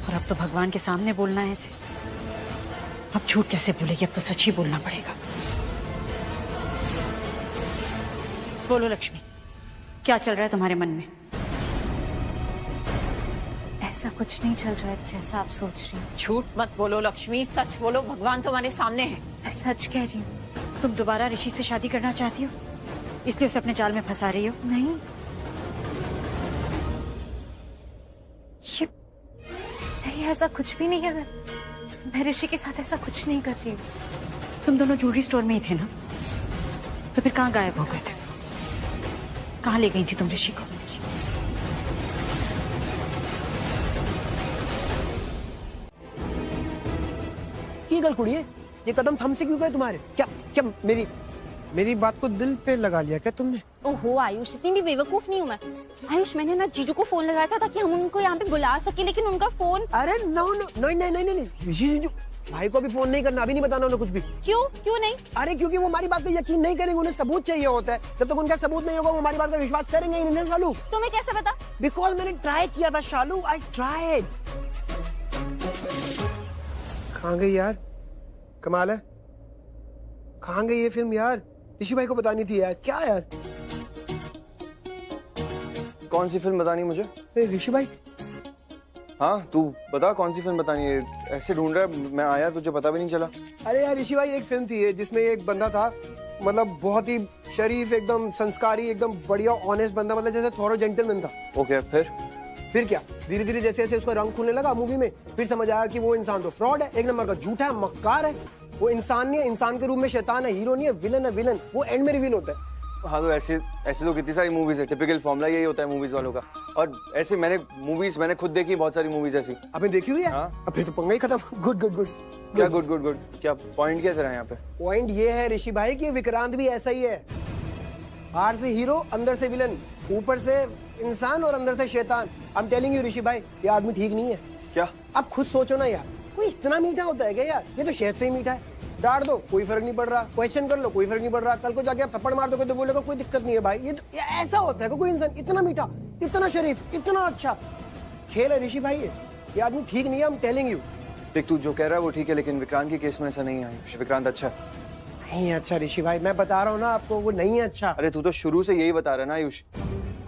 और अब तो भगवान के सामने बोलना है इसे। अब झूठ कैसे बोलेगी? अब तो सच ही बोलना पड़ेगा। बोलो लक्ष्मी, क्या चल रहा है तुम्हारे मन में? ऐसा कुछ नहीं चल रहा है जैसा आप सोच रही हैं। झूठ मत बोलो लक्ष्मी, सच बोलो। भगवान तुम्हारे सामने है। मैं सच कह रही हूँ। तुम दोबारा ऋषि से शादी करना चाहती हो, इसलिए उसे अपने जाल में फंसा रही हो? नहीं, ऐसा कुछ भी नहीं है। मैं ऋषि के साथ ऐसा कुछ नहीं कर रही हूँ। तुम दोनों ज्वेलरी स्टोर में ही थे ना, तो फिर कहाँ गायब हो गए थे? कहाँ ले गई थी तुम ऋषि को? नहीं गल कुड़िए, ये कदम थम से क्यों गए तुम्हारे? क्या क्या मेरी बात को दिल पे लगा लिया क्या तुमने? ओहो आयुष, इतनी भी बेवकूफ नहीं हूँ मैं। आयुष, मैंने ना जीजू को फोन लगाया था ताकि हम उनको यहाँ पे बुला सके, लेकिन उनका फोन। अरे नो नो नहीं, जीजू भाई को भी फोन नहीं करना, अभी नहीं बताना उन्हें कुछ भी। क्यों नहीं? अरे क्योंकि वो हमारी बात का यकीन नहीं करेंगे, उन्हें सबूत चाहिए होता है। जब तक उनका सबूत नहीं होगा वो हमारी बात का विश्वास करेंगे ही नहीं। शालू, तुम्हें कैसे पता? बिकॉज मैंने ट्राई किया था शालू, आई ट्राइड। कहाँ गई यार? कमाल है, कहाँ गई ये फिल्म यार? ऋषि भाई को बतानी थी यार। क्या यार? कौन सी फिल्म बतानी मुझे? ऋषि भाई, हाँ तू बता कौन सी फिल्म बतानी है? ऐसे ढूंढ रहा है, मैं आया तुझे पता भी नहीं चला। अरे यार ऋषि भाई, एक फिल्म थी जिसमें एक बंदा था, मतलब बहुत ही शरीफ, एकदम संस्कारी, एकदम बढ़िया ऑनेस्ट बंदा, मतलब जैसे थोरो जेंटलमैन था। ओके, फिर क्या? धीरे धीरे जैसे जैसे उसका रंग खुलने लगा मूवी में, फिर समझ आया कि वो इंसान तो फ्रॉड है, एक नंबर का झूठा है, मक्कार है। वो इंसान नहीं है, इंसान के रूप में शैतान है, हीरो नहीं है, विलन है, विलन। वो एंड में रिवील होता है। हाँ तो ऐसे तो कितनी सारी मूवीज है, टिपिकल फॉर्मूला यही होता है मूवीज वालों का। और ऐसे मैंने खुद देखी बहुत सारी मूवीज ऐसी। आपने देखी हुई है? हाँ। अब फिर तो पंगा ही खत्म। Good good good. क्या गुड? क्या पॉइंट क्या तेरा यहाँ पे? पॉइंट ये है ऋषि भाई कि विक्रांत भी ऐसा ही है, बाहर से हीरो, अंदर से विलन, ऊपर से इंसान और अंदर से शैतान। आई एम टेलिंग यू ऋषि भाई, ये आदमी ठीक नहीं है। क्या? आप खुद सोचो ना यार, कोई इतना मीठा होता है क्या यार? ये तो शहद से ही मीठा है। डांट दो कोई फर्क नहीं पड़ रहा, क्वेश्चन कर लो कोई फर्क नहीं पड़ रहा, कल को जाके आप थप्पड़ मार दोगे तो बोलेगा कोई दिक्कत नहीं है भाई। ये ऐसा होता है कोई इंसान इतना मीठा, इतना शरीफ, इतना अच्छा? खेल है ऋषि भाई, ये आदमी ठीक नहीं है। I am telling you. देख तू जो कह रहा है वो ठीक है, लेकिन विक्रांत के केस में ऐसा नहीं है। विक्रांत अच्छा नहीं अच्छा ऋषि भाई, मैं बता रहा हूँ ना आपको, वो नहीं है अच्छा। अरे तू तो शुरू से यही बता रहा है ना आयुष।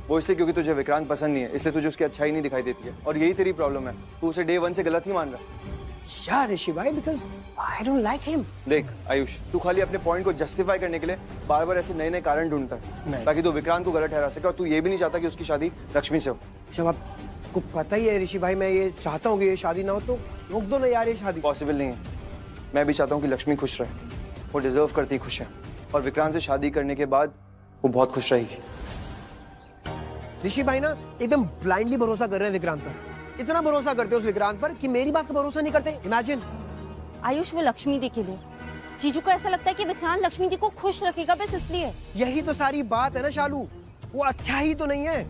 वो इसलिए क्योंकि तुझे विक्रांत पसंद नहीं है, इसलिए तुझे उसकी अच्छाई नहीं दिखाई देती है, और यही तेरी प्रॉब्लम है। तू उसे डे 1 से गलत ही मान रहा है यार ऋषि भाई, because I don't like him. देख आयुष, तू खाली अपने पॉइंट को जस्टिफाई करने के लिए बार बार ऐसे नए नए कारण ढूंढता है ताकि तू विक्रांत को गलत ठहरा सके, और तू ये भी नहीं चाहता कि उसकी शादी लक्ष्मी से हो। जब आपको पता ही है ऋषि भाई, मैं ये चाहता हूँ कि ये शादी ना हो, तो रोक दो ना यार ये शादी। पॉसिबल नहीं है। मैं भी चाहता हूँ कि लक्ष्मी खुश रहे, वो डिजर्व करती खुश है, और विक्रांत से शादी करने के बाद वो बहुत खुश रहेगी। ऋषि भाई ना एकदम ब्लाइंडली भरोसा कर रहे हैं विक्रांत पर, इतना भरोसा करते हैं उस विक्रांत पर कि मेरी बात का भरोसा नहीं करते। इमेजिन। आयुष, वो लक्ष्मी दी के लिए जीजू को ऐसा लगता है कि विक्रांत लक्ष्मी दी को खुश रखेगा, बस इसलिए। यही तो सारी बात है ना शालू, वो अच्छा ही तो नहीं है।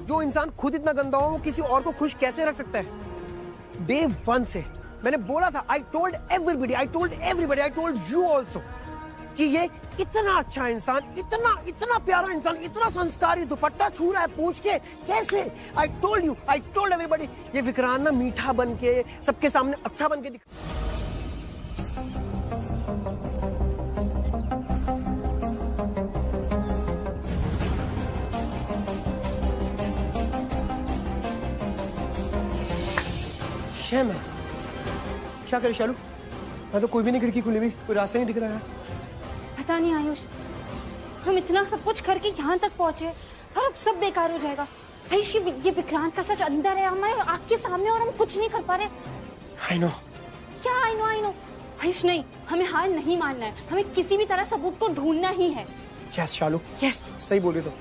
जो इंसान खुद इतना गंदा हो वो किसी और को खुश कैसे रख सकता है? डे 1 से मैंने बोला था, I told everybody, I told you also, कि ये इतना अच्छा इंसान, इतना प्यारा इंसान, इतना संस्कारी, दुपट्टा छू रहा है पूछ के कैसे? आई टोल्ड एवरीबॉडी, ये विक्रांत ना मीठा बन के सबके सामने अच्छा बन के दिख। शेम है। क्या करे शालू, मैं तो कोई भी नहीं खिड़की खुली हुई, कोई रास्ता नहीं दिख रहा है। पता नहीं आयुष, हम इतना सब कुछ करके यहाँ तक पहुंचे और अब सब बेकार हो जाएगा। आयुष, ये विक्रांत का सच अंदर है हमारे आँख के सामने और हम कुछ नहीं कर पा रहे। I know। क्या आई नो? आयुष नहीं, हमें हार नहीं मानना है, हमें किसी भी तरह सबूत को ढूंढना ही है। यस शालू, यस सही बोले। तो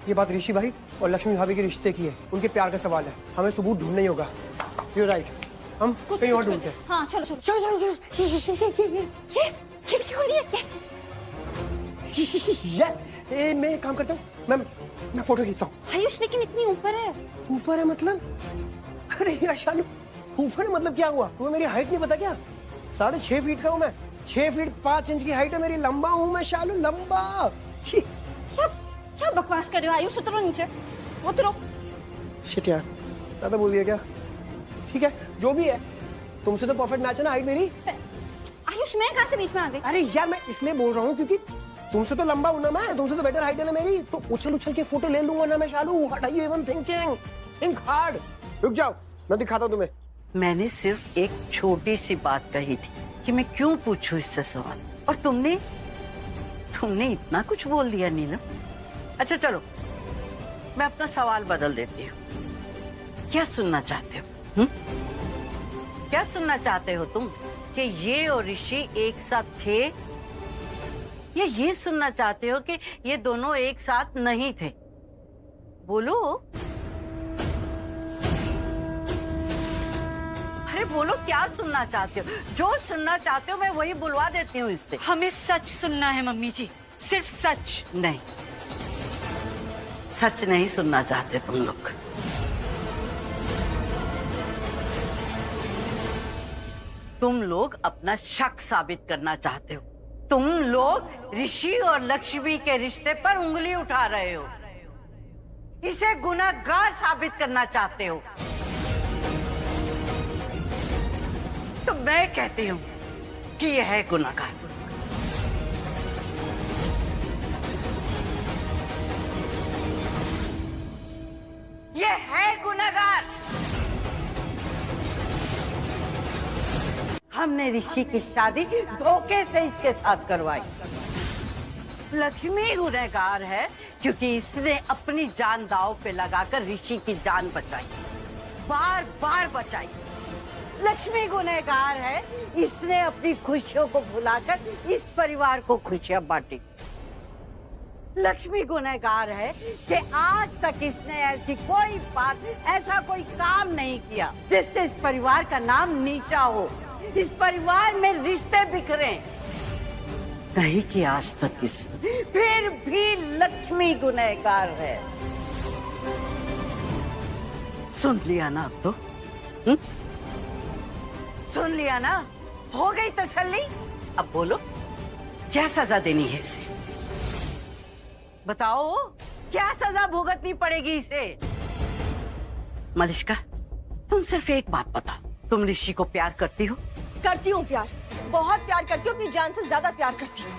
ये बात ऋषि भाई और लक्ष्मी भाभी के रिश्ते की है, उनके प्यार का सवाल है, हमें सबूत ढूंढना ही होगा। यू राइट, हम कहीं और ढूंढते हैं। हाँ चलो। यस, खिड़की खोलिए। यस यस, मैं काम करता हूँ, मैं फोटो खींचता हूँ। आयुष, लेकिन इतनी ऊपर है। ऊपर है मतलब? अरे यार शालू, ऊपर मतलब क्या हुआ? तुम्हें मेरी हाइट नहीं पता क्या? 6.5 फीट का हूँ मैं, 6 फीट 5 इंच की हाइट है मेरी, लंबा हूँ मैं शालू, लंबा। क्या बकवास कर रहे हो आयुष? उतरो नीचे, उतरो। शिट यार, ज्यादा बोल दिया क्या? ठीक है, जो भी है, तुमसे तो परफेक्ट मैच है ना हाइट मेरी। आयुष, मैं कहाँ से बीच में आ गई? अरे यार, मैं इसलिए बोल रहा हूँ क्योंकि तुमसे तो लंबा हूं ना मैं, तुमसे तो बेटर हाइट है ना मेरी, तो उछल के फोटो ले लूंगा ना मैं Shalu. What are you even thinking? Think hard. रुक जाओ, मैं दिखाता हूँ तुम्हें। मैंने सिर्फ एक छोटी सी बात कही थी कि मैं क्यों पूछूं इससे सवाल, और तुमने इतना कुछ बोल दिया नीलम। अच्छा चलो, मैं अपना सवाल बदल देती हूँ। क्या सुनना चाहते हो? क्या सुनना चाहते हो तुम कि ये और ऋषि एक साथ थे, या ये सुनना चाहते हो कि ये दोनों एक साथ नहीं थे? बोलो। अरे बोलो क्या सुनना चाहते हो? जो सुनना चाहते हो मैं वही बुलवा देती हूँ इससे। हमें सच सुनना है मम्मी जी, सिर्फ सच। नहीं, सच नहीं सुनना चाहते तुम लोग। तुम लोग अपना शक साबित करना चाहते हो। तुम लोग ऋषि और लक्ष्मी के रिश्ते पर उंगली उठा रहे हो, इसे गुनहगार साबित करना चाहते हो। तो मैं कहती हूं कि यह है गुनहगार। यह है गुनहगार। हमने ऋषि की शादी धोखे से इसके साथ करवाई। लक्ष्मी गुनहगार है क्योंकि इसने अपनी जान दांव पे लगाकर ऋषि की जान बचाई, बार बार बचाई। लक्ष्मी गुनहगार है, इसने अपनी खुशियों को भुलाकर इस परिवार को खुशियां बांटी। लक्ष्मी गुनहगार है कि आज तक इसने ऐसी कोई बात, ऐसा कोई काम नहीं किया जिससे इस परिवार का नाम नीचा हो, इस परिवार में रिश्ते बिखरे। नहीं कि आज तक इस, फिर भी लक्ष्मी गुनहगार है। सुन लिया ना अब तो? सुन लिया ना? हो गई तसल्ली? अब बोलो क्या सजा देनी है इसे? बताओ क्या सजा भुगतनी पड़ेगी इसे? मलिष्का, तुम सिर्फ एक बात बताओ, तुम ऋषि को प्यार करती हो? करती हूँ प्यार, बहुत प्यार करती हूँ, अपनी जान से ज्यादा प्यार करती हूँ।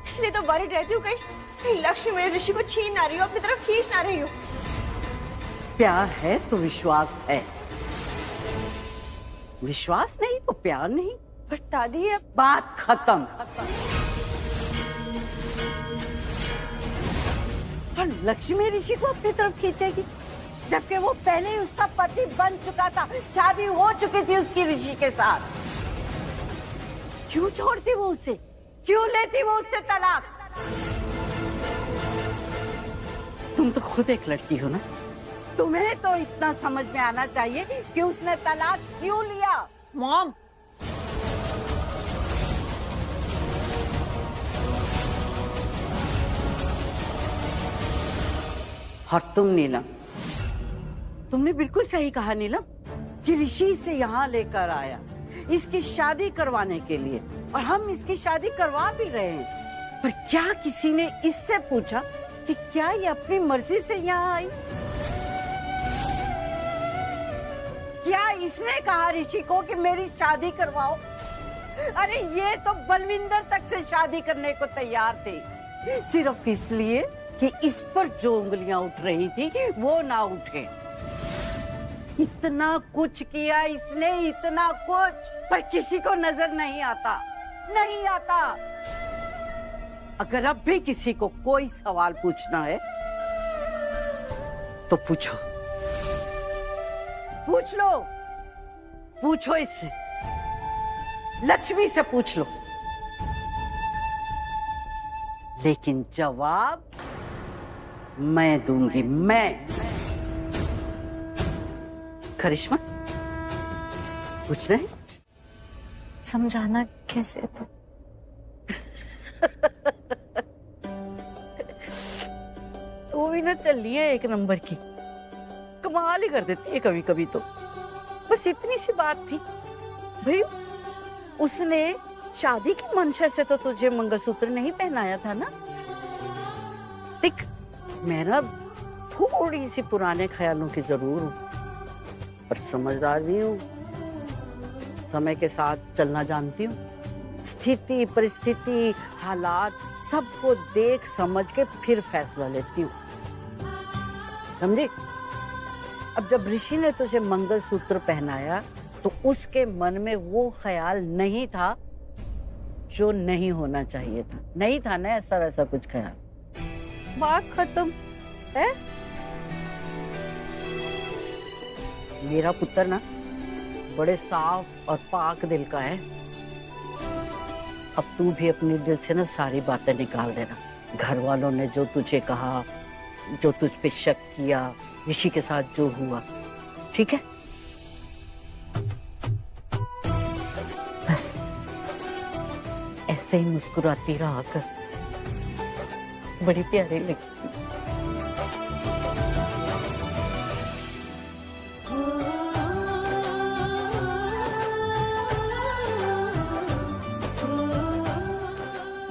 इसलिए तो वरीड रहती हूँ कहीं लक्ष्मी मेरे ऋषि को छीन ना रही हो, अपनी तरफ खींच ना रही हो। प्यार है तो विश्वास है, विश्वास नहीं तो प्यार नहीं। पर दादी अब बात खत्म। और लक्ष्मी ऋषि को अपनी तरफ खींचेगी जबकि वो पहले ही उसका पति बन चुका था, शादी हो चुकी थी उसकी ऋषि के साथ। क्यों छोड़ती वो उसे? क्यों लेती वो उससे तलाक? तुम तो खुद एक लड़की हो ना, तुम्हें तो इतना समझ में आना चाहिए कि उसने तलाक क्यों लिया। मॉम, और तुम नीलम, तुमने बिल्कुल सही कहा नीलम कि ऋषि इसे यहाँ लेकर आया इसकी शादी करवाने के लिए, और हम इसकी शादी करवा भी रहे हैं। पर क्या किसी ने इससे पूछा कि क्या ये अपनी मर्जी से यहाँ आई? क्या इसने कहा ऋषि को कि मेरी शादी करवाओ? अरे ये तो बलविंदर तक से शादी करने को तैयार थे, सिर्फ इसलिए कि इस पर जो उंगलियां उठ रही थी वो ना उठे। इतना कुछ किया इसने, इतना कुछ, पर किसी को नजर नहीं आता, नहीं आता। अगर अब भी किसी को कोई सवाल पूछना है तो पूछो, पूछ लो, पूछो इससे, लक्ष्मी से पूछ लो, लेकिन जवाब मैं दूंगी, मैं। करिश्मा, पूछ रहे? समझाना कैसे तो? वो भी ना चली है एक नंबर की, कमाल ही कर देती है कभी कभी तो। बस इतनी सी बात थी भाई, उसने शादी की मंशा से तो तुझे मंगलसूत्र नहीं पहनाया था ना। देख, मैं ना थोड़ी सी पुराने ख्यालों की जरूर हूँ, पर समझदार भी हूँ, समय के साथ चलना जानती हूँ। स्थिति, परिस्थिति, हालात सबको देख समझ के फिर फैसला लेती हूँ, समझी? अब जब ऋषि ने तुझे मंगलसूत्र पहनाया तो उसके मन में वो ख्याल नहीं था जो नहीं होना चाहिए था, नहीं था ना ऐसा वैसा कुछ ख्याल। बात खत्म है। मेरा पुत्र ना बड़े साफ और पाक दिल का है। अब तू भी अपने दिल से ना सारी बातें निकाल देना। घर वालों ने जो तुझे कहा, जो तुझ पे शक किया, ऋषि के साथ जो हुआ, ठीक है? ऐसे ही मुस्कुराती रहा कर, बड़ी प्यारी लगती।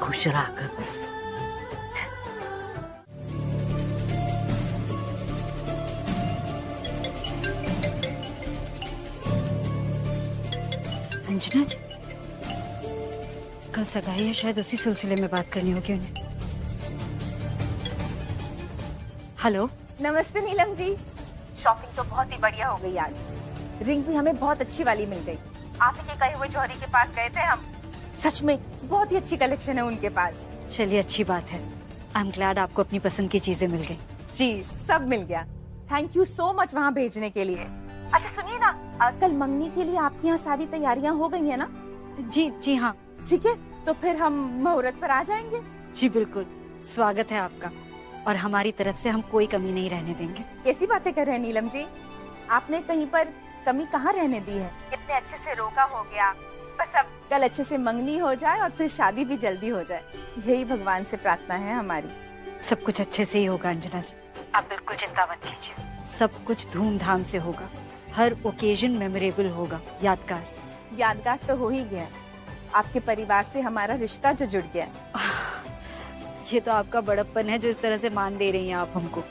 खुश रहा कर बस। अंजना जी, कल सगाई है, शायद उसी सिलसिले में बात करनी होगी उन्हें। हेलो, नमस्ते नीलम जी। शॉपिंग तो बहुत ही बढ़िया हो गई आज। रिंग भी हमें बहुत अच्छी वाली मिल गई। आप ही के कहे हुए जौहरी के पास गए थे हम। सच में बहुत ही अच्छी कलेक्शन है उनके पास। चलिए अच्छी बात है। आई एम ग्लैड आपको अपनी पसंद की चीजें मिल गई। जी सब मिल गया। थैंक यू सो मच वहाँ भेजने के लिए। अच्छा सुनिए ना, कल मंगनी के लिए आपके यहाँ सारी तैयारियाँ हो गई है ना? जी हाँ। ठीक है, तो फिर हम मुहूर्त पर आ जाएंगे। जी बिल्कुल, स्वागत है आपका, और हमारी तरफ से हम कोई कमी नहीं रहने देंगे। कैसी बातें कर रहे हैं नीलम जी? आपने कहीं पर कमी कहाँ रहने दी है? इतने अच्छे से रोका हो गया। बस अब कल अच्छे से मंगनी हो जाए और फिर शादी भी जल्दी हो जाए, यही भगवान से प्रार्थना है हमारी। सब कुछ अच्छे से ही होगा अंजना जी, आप बिल्कुल चिंता मत कीजिए। सब कुछ धूमधाम से होगा, हर ओकेजन मेमोरेबल होगा, यादगार। यादगार तो हो ही गया, आपके परिवार से हमारा रिश्ता जो जुड़ गया। ये तो आपका बड़प्पन है जो इस तरह से मान दे रही हैं आप हमको।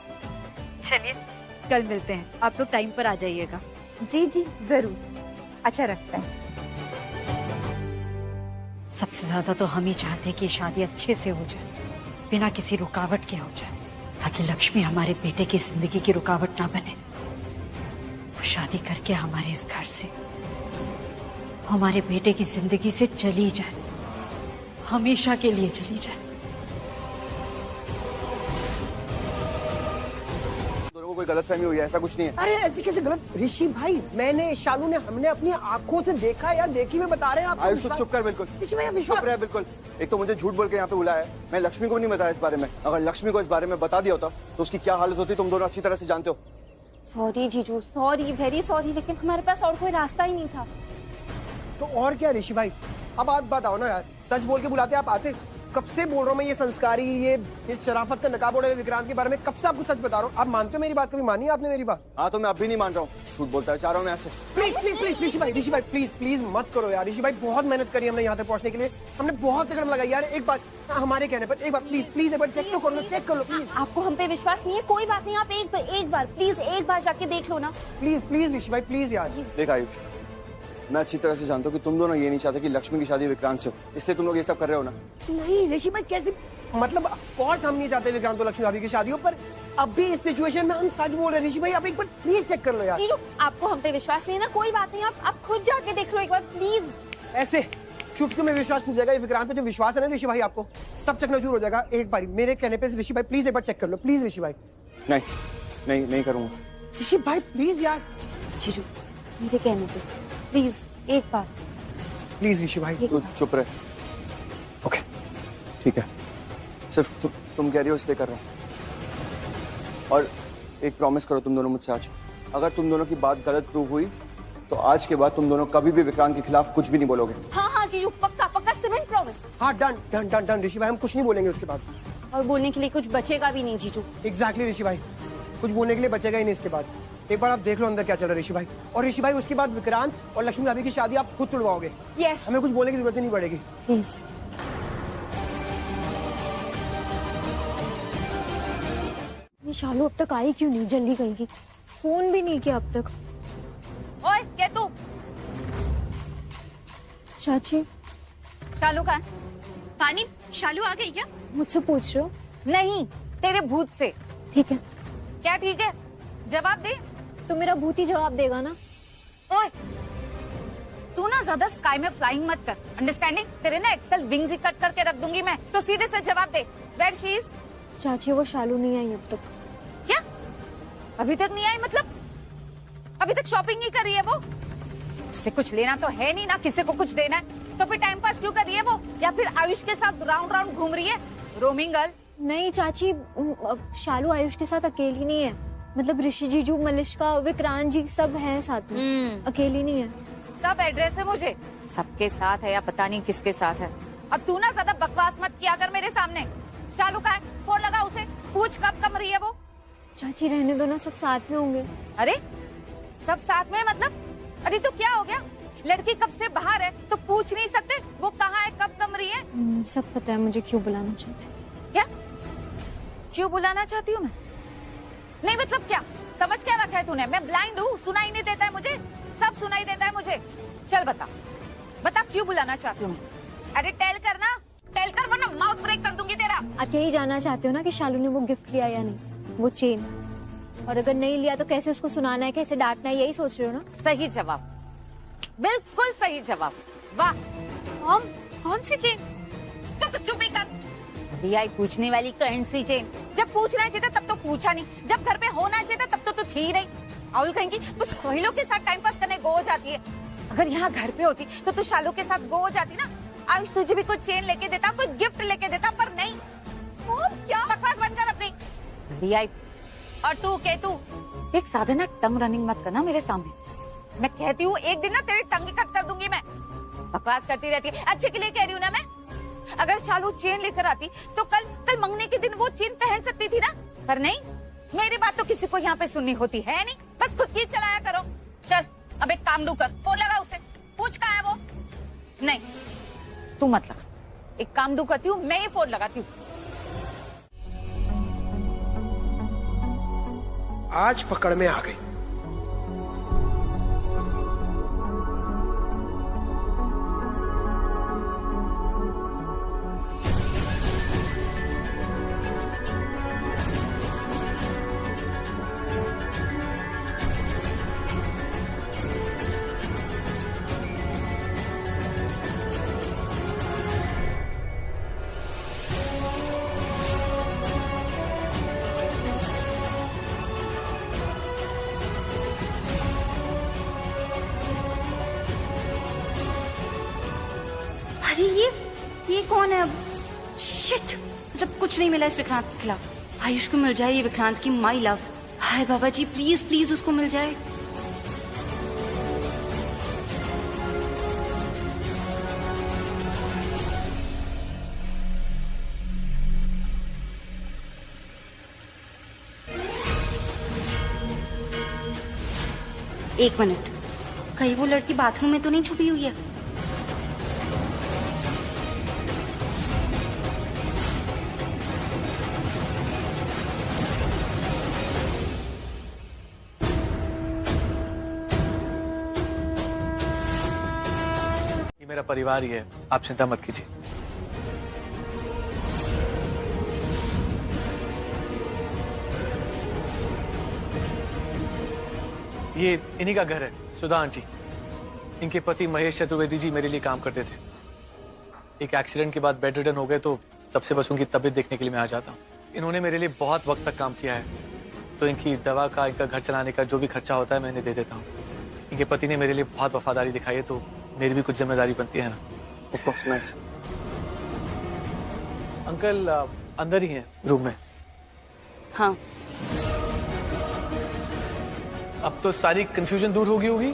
चलिए कल मिलते हैं, आप लोग टाइम पर आ जाइएगा। जी जी जरूर। अच्छा रखते हैं। सबसे ज्यादा तो हम ही चाहते हैं कि शादी अच्छे से हो जाए, बिना किसी रुकावट के हो जाए, ताकि लक्ष्मी हमारे बेटे की जिंदगी की रुकावट ना बने। वो शादी करके हमारे इस घर से, हमारे बेटे की जिंदगी से चली जाए, हमेशा के लिए चली जाए। कोई गलतफहमी हुई है, ऐसा कुछ नहीं है। अरे ऐसी कैसे गलत? ऋषि भाई, मैंने शालू ने हमने अपनी आंखों से देखा यार, देखी में बता रहे हैं आप। आयुष चुप कर, बिल्कुल ऋषि भाई विश्वास चुप रहे, बिल्कुल। एक तो मुझे झूठ बोल के यहाँ पे बुलाया है, मैं लक्ष्मी को नहीं बताया इस बारे में। अगर लक्ष्मी को इस बारे में बता दिया होता तो उसकी क्या हालत होती तुम दोनों अच्छी तरह से जानते हो। सॉरी जीजू, सॉरी, वेरी सॉरी, लेकिन हमारे पास और कोई रास्ता ही नहीं था। तो और क्या ऋषि भाई, अब आप बताओ ना यार, सच बोल के बुलाते आप आते। कब से बोल रहा हूँ मैं, ये संस्कारी, ये शराफत का नकाब ओढ़े हुए विक्रांत के बारे में कब से आपको सच बता रहा हूँ। आप मानते हो मेरी बात? कभी मानी आपने मेरी बात? हाँ तो मैं अब भी नहीं मान रहा हूँ, झूठ बोलता है चाह रहा हूँ ऐसे। प्लीज प्लीज प्लीज ऋषि भाई प्लीज प्लीज मत करो यार। ऋषि भाई बहुत मेहनत करी हमने यहाँ तक पहुँचने के लिए, हमने बहुत कदम लगाई यार। एक बार हमारे कहने पर एक बार प्लीज प्लीज एक बार चेक तो कर लो, चेक कर लो प्लीज। आपको हम पे विश्वास नहीं है? कोई बात नहीं, आप एक बार प्लीज एक बार जाके देख लो ना। प्लीज प्लीज ऋषि भाई प्लीज यार। देख आयुष, मैं अच्छी तरह से जानता हूँ कि तुम दोनों ये नहीं चाहते कि लक्ष्मी की शादी विक्रांत से हो, इसलिए तुम लोग ये सब कर रहे हो ना। नहीं ऋषि भाई कैसे, मतलब ऑफकोर्स हम नहीं चाहते विक्रांत और लक्ष्मी भाभी की शादी हो, पर अब भी इस सिचुएशन में हम सच बोल रहे हैं। ऋषि भाई आप एक बार प्लीज चेक कर लो यार। जीजू, आपको हम पे विश्वास नहीं है ना? कोई बात नहीं, आप खुद जाके देख लो एक बार प्लीज। ऐसे चुटकी में विश्वास टूट जाएगा। विक्रांत पे जो विश्वास है ना ऋषि भाई, आपको सब चकनाचूर हो जाएगा एक बार मेरे कहने पे। ऋषि भाई प्लीज एक बार चेक कर लो प्लीज। ऋषि भाई नहीं करूंगा। ऋषि भाई प्लीज यार। जीजू मेरे कहने पे प्लीज एक बार। प्लीज ऋषि भाई। तू चुप रहे। ओके ठीक है, सिर्फ तुम कह रही हो इसलिए कर रहा हूँ। और एक प्रॉमिस करो तुम दोनों मुझसे आज, अगर तुम दोनों की बात गलत प्रूव हुई तो आज के बाद तुम दोनों कभी भी विक्रांत के खिलाफ कुछ भी नहीं बोलोगे। हाँ जीजू, पक्का पक्का सीमेंट प्रॉमिस। हाँ डन डन डन डन ऋषि भाई, हम कुछ नहीं बोलेंगे उसके बाद। और बोलने के लिए कुछ बचेगा भी नहीं जीजू। एग्जैक्टली ऋषि भाई, कुछ बोलने के लिए बचेगा ही नहीं इसके बाद। एक बार आप देख लो अंदर क्या चल रहा है ऋषि भाई। और ऋषि भाई उसके बाद विक्रांत और लक्ष्मी भाभी की शादी आप खुद तुड़वाओगे। यस, हमें कुछ बोलने की जरूरत ही नहीं पड़ेगी। प्लीज। ये शालू अब तक आई क्यों नहीं? जल्दी गई थी, फोन भी नहीं किया अब तक। ओए क्या तू? चाची शालू कहाँ है? पानी, शालू आ गई क्या? मुझसे पूछ रहे हो? नहीं, तेरे भूत से। ठीक है। क्या ठीक है? जवाब दे। तो मेरा भूत ही जवाब देगा ना। ओए तू ना ज्यादा स्काई में फ्लाइंग मत कर, अंडरस्टैंडिंग? तेरे ना एक्सेल विंग्स ही कट करके रख दूंगी मैं, तो सीधे से जवाब दे। Where she is? चाची वो शालू नहीं आई अब तक। क्या अभी तक नहीं आई? मतलब अभी तक शॉपिंग नहीं कर रही है वो? उससे कुछ लेना तो है नहीं ना, किसी को कुछ देना है तो फिर टाइम पास क्यों कर रही है वो? या फिर आयुष के साथ राउंड राउंड घूम रही है, रोमिंग गर्ल? नहीं चाची, शालू आयुष के साथ अकेली नहीं है। मतलब ऋषि जीजू, मलिष्का, विक्रांत जी सब हैं साथ में, अकेली नहीं है। सब एड्रेस है मुझे, सबके साथ है या पता नहीं किसके साथ है। अब तू ना ज्यादा बकवास मत किया कर मेरे सामने। शालू का है, फोन लगा उसे, पूछ कब कम रही है वो। चाची रहने दो ना, सब साथ में होंगे। अरे सब साथ में मतलब? अरे तो क्या हो गया, लड़की कब से बाहर है तो पूछ नहीं सकते वो कहाँ है, कब कम रही है? सब पता है मुझे क्यों बुलाना चाहते। क्या क्यों बुलाना चाहती हूँ मैं? नहीं मतलब क्या समझ क्या रखा है तूने? मैं ब्लाइंड हूँ, सुनाई नहीं देता है मुझे? सब सुनाई देता है मुझे। चल बता बता क्यों बुलाना चाहती हूँ? अरे टेल करना, टेल कर वरना माउथ ब्रेक कर दूंगी तेरा। आप यही जानना चाहते हो ना कि शालू ने वो गिफ्ट लिया या नहीं, वो चेन, और अगर नहीं लिया तो कैसे उसको सुनाना है, कैसे डांटना है, यही सोच रहे हो ना? सही जवाब, बिल्कुल सही जवाब। वाह, कौन सी चेन? तो चुप ही कर। दिया पूछने वाली कौन सी चेन? जब पूछना चाहिए तब तो पूछा नहीं, जब घर पे होना चाहिए तब तो थी ही नहीं। आउल कहेंगी बस सहेलियों के साथ टाइम पास करने गो हो जाती है। अगर यहाँ घर पे होती तो तू शालू के साथ गो हो जाती ना। आयुष तुझे भी कुछ चेन लेके देता, कोई गिफ्ट लेके देता, पर नहीं। क्या बकवास बंद कर अपनी। दिया और तू केतु, एक साधना टंग रनिंग मत करना मेरे सामने। मैं कहती हूँ एक दिन ना तेरी टंग कट कर दूंगी मैं। बकवास करती रहती है, अच्छे के लिए कह रही हूँ ना मैं। अगर शालू चेन लेकर आती तो कल मंगने के दिन वो चेन पहन सकती थी ना, पर नहीं। मेरी बात तो किसी को यहाँ पे सुननी होती है नहीं, बस खुद की चलाया करो। चल अब एक काम डू कर, फोन लगा उसे, पूछ कहाँ है वो। नहीं तू मत लगा, एक काम डू करती हूँ, मैं ही फोन लगाती हूँ। आज पकड़ में आ गई। अरे ये कौन है अब? शिट, जब कुछ नहीं मिला इस विक्रांत के खिलाफ। आयुष को मिल जाए ये विक्रांत की my love. Hi Baba ji, please please उसको मिल जाए। एक मिनट, कहीं वो लड़की बाथरूम में तो नहीं छुपी हुई है? मेरा परिवार ही है, आप चिंता मत कीजिए। ये इन्हीं का घर है, सुधा आंटी। इनके पति महेश चतुर्वेदी जी मेरे लिए काम करते थे। एक एक्सीडेंट के बाद बेड रिडन हो गए तो तब से बस उनकी तबीयत देखने के लिए मैं आ जाता हूँ। इन्होंने मेरे लिए बहुत वक्त तक काम किया है, तो इनकी दवा का, इनका घर चलाने का जो भी खर्चा होता है मैं इन्हें दे देता हूँ। इनके पति ने मेरे लिए बहुत वफादारी दिखाई है, तो मेरी भी कुछ जिम्मेदारी बनती है ना। Of course, nice. अंकल अंदर ही हैं रूम में। हाँ। अब तो सारी कंफ्यूजन दूर होगी होगी,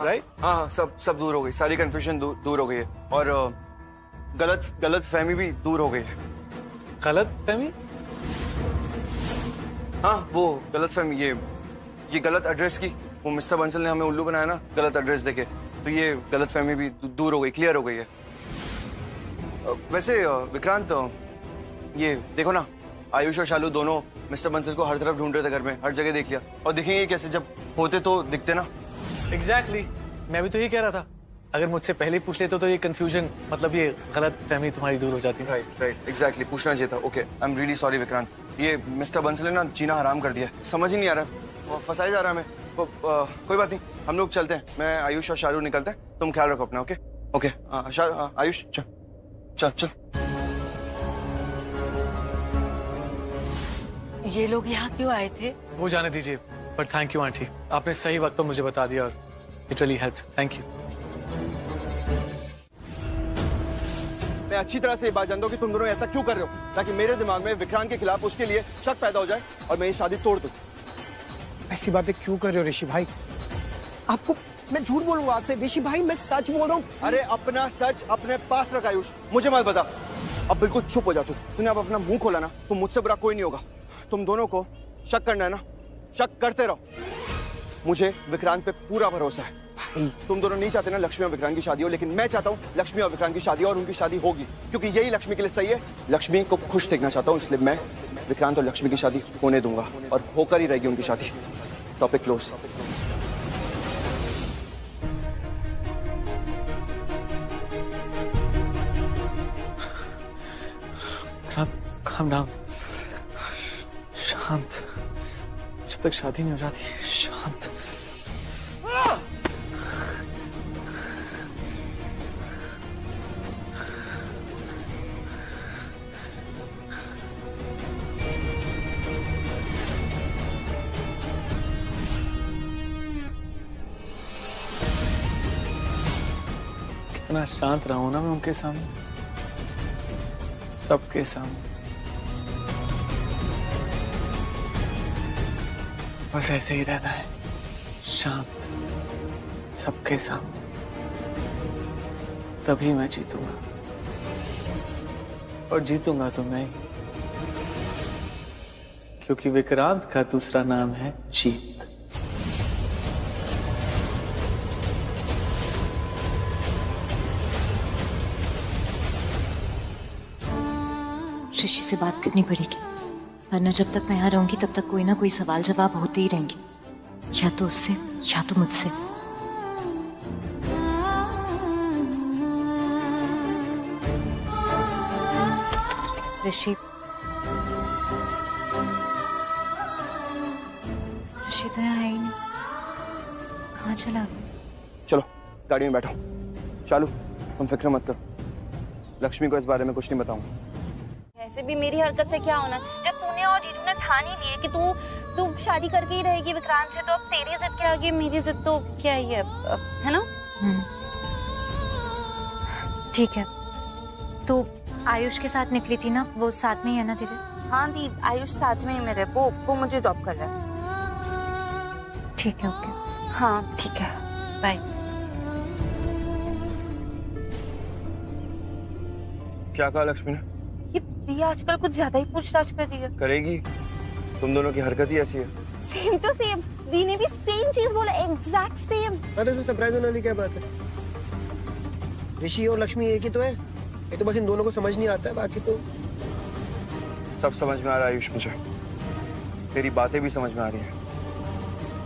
राइट? हाँ, सब दूर हो गई, सारी कंफ्यूजन दूर हो गई है, और गलत फहमी भी दूर हो गई है। गलत फहमी? हाँ, वो गलत फहमी, ये गलत एड्रेस की, वो मिस्टर बंसल ने हमें उल्लू बनाया ना गलत एड्रेस देके, तो ये गलत फहमी भी दूर हो गई, क्लियर हो गई है। वैसे विक्रांत, ये देखो ना, आयुष और शालू दोनों मिस्टर बंसल को हर तरफ ढूंढ रहे थे, घर में हर जगह देख लिया, और दिखेंगे कैसे, जब होते तो दिखते ना। एग्जैक्टली, मैं भी तो यही कह रहा था। अगर मुझसे पहले पूछ लेते तो ये कंफ्यूजन, मतलब ये गलत फहमी तुम्हारी दूर हो जाती। राइट, एग्जैक्टली, पूछना चाहिए था। Okay, I am really sorry Vikrant. ये मिस्टर बंसल ने ना जीना हराम कर दिया, समझ ही नहीं आ रहा, फंसाया जा रहा है हमें। कोई बात नहीं, हम लोग चलते हैं, मैं आयुष और शालू निकलते हैं, तुम ख्याल रखो अपना। ओके ओके, आयुष चल चल चल। ये लोग यहाँ क्यों आए थे? वो जाने दीजिए, पर थैंक यू आंटी, आपने सही वक्त पर मुझे बता दिया और it really helped. Thank you. मैं अच्छी तरह से ये बात जानता हूँ कि तुम दोनों ऐसा क्यों कर रहे हो, ताकि मेरे दिमाग में विक्रांत के खिलाफ उसके लिए शक पैदा हो जाए और मैं ये शादी तोड़ दूं। ऐसी बातें क्यों कर रहे हो ऋषि भाई? आपको मैं झूठ बोलूंगा आपसे ऋषि भाई, मैं सच बोल रहा हूँ। अरे अपना सच अपने पास रख आयुष, मुझे मत बता। अब बिल्कुल चुप हो जा तू। तूने अब अपना मुंह खोला ना तो मुझसे बुरा कोई नहीं होगा। तुम दोनों को शक करना है ना, शक करते रहो। मुझे विक्रांत पे पूरा भरोसा है। तुम दोनों नहीं चाहते ना लक्ष्मी और विक्रांत की शादी हो, लेकिन मैं चाहता हूँ लक्ष्मी और विक्रांत की शादी, और उनकी शादी होगी क्योंकि यही लक्ष्मी के लिए सही है। लक्ष्मी को खुश देखना चाहता हूँ, इसलिए मैं विक्रांत और लक्ष्मी की शादी होने दूंगा और होकर ही रहेगी उनकी शादी। Topic close. calm down, शांत। जब तक शादी नहीं हो जाती शांत। कितना शांत रहा हूं ना मैं उनके सामने, सबके सामने। बस ऐसे ही रहना है, शांत, सबके सामने। तभी मैं जीतूंगा, और जीतूंगा तो मैं ही, क्योंकि विक्रांत का दूसरा नाम है जीत। ऋषि से बात करनी पड़ेगी, वरना जब तक मैं यहाँ रहूंगी तब तक कोई ना कोई सवाल जवाब होते ही रहेंगे, या तो उससे या तो मुझसे। ऋषि तो यहाँ है ही नहीं, कहाँ चला गया? चलो गाड़ी में बैठो। चालू, तुम फिक्र मत करो, लक्ष्मी को इस बारे में कुछ नहीं बताऊंगा। ऐसे भी मेरी हरकत से क्या होना, जब तूने और जीजू ने ठान ही लिए कि तू शादी करके ही रहेगी विक्रांत से, तो अब तेरी जिद के आगे मेरी जिद तो क्या ही है ना? ठीक है, तो आयुष के साथ निकली थी ना, वो साथ में ही है ना तेरे? हाँ दी, आयुष साथ में ही मेरे, वो मुझे ड्रॉप कर रहा है। ठीक है, ओके। हाँ ठीक है, बाय। क्या कहा लक्ष्मी ने? ये दी आजकल कुछ ज्यादा ही पूछताछ कर रही है। करेगी, तुम दोनों की हरकत ही ऐसी है। सेम टू सेम, दी ने भी सेम चीज बोला, एग्जैक्ट सेम। अरे इसमें सरप्राइज होने वाली क्या बात है? ऋषि और लक्ष्मी एक ही तो है, ये तो बस इन दोनों को समझ नहीं आता है, बाकी तो सब समझ में आ रहा है आयुष मुझे, तेरी बातें भी समझ में आ रही है।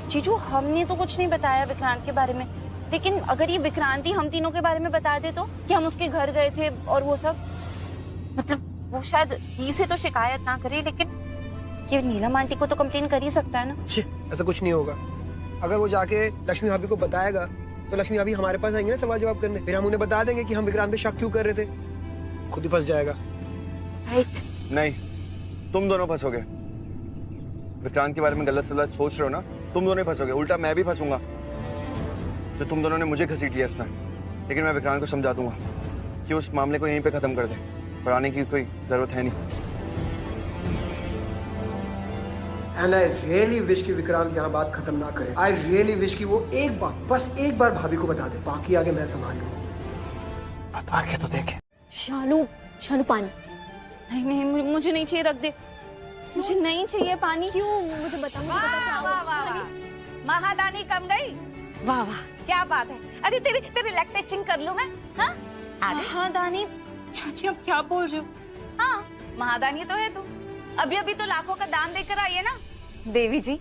जीजू हमने तो कुछ नहीं बताया विक्रांत के बारे में, लेकिन अगर ये विक्रांत ही हम तीनों के बारे में बता दे तो कि हम उसके घर गए थे और वो सब, मतलब वो शायद दी से तो शिकायत ना करे, लेकिन ये नीलम आंटी को तो कंप्लेन कर ही सकता है ना। ऐसा कुछ नहीं होगा। अगर वो जाके लक्ष्मी भाभी को बताएगा तो लक्ष्मी भाभी हमारे पास आएंगे ना सवाल जवाब करने, फिर हम उन्हें बता देंगे कि हम विक्रांत पे शक क्यों कर रहे थे, खुद ही फंस जाएगा। राइट। नहीं, तुम दोनों फंसोगे। विक्रांत के बारे में गलत सलत सोच रहे हो ना, तुम दोनों ही फंसोगे, उल्टा मैं भी फंसूंगा। तो तुम दोनों ने मुझे घसीट लिया इसमें, लेकिन मैं विक्रांत को समझा दूंगा कि उस मामले को यहीं पे खत्म कर दे, बढ़ाने की कोई जरूरत है नहीं। And I really wish कि विक्रांत यहाँ बात खत्म ना करे। I really wish कि वो एक बार, बस एक बार भाभी को बता दे, बाकी आगे मैं संभाल लूंगा। बता के तो देखे। शालू पानी। नहीं नहीं, मुझे नहीं चाहिए, रख दे, मुझे नहीं चाहिए पानी। क्यों? मुझे बता, महादानी कम गई। वाह वाह, क्या बात है। अरे तेरे लेग टचिंग कर लूं मैं? हाँ महादानी। चाची अब क्या बोल रहे हो? हाँ महादानी तो है तू, अभी अभी तो लाखों का दान देकर आई है ना। देवी जी,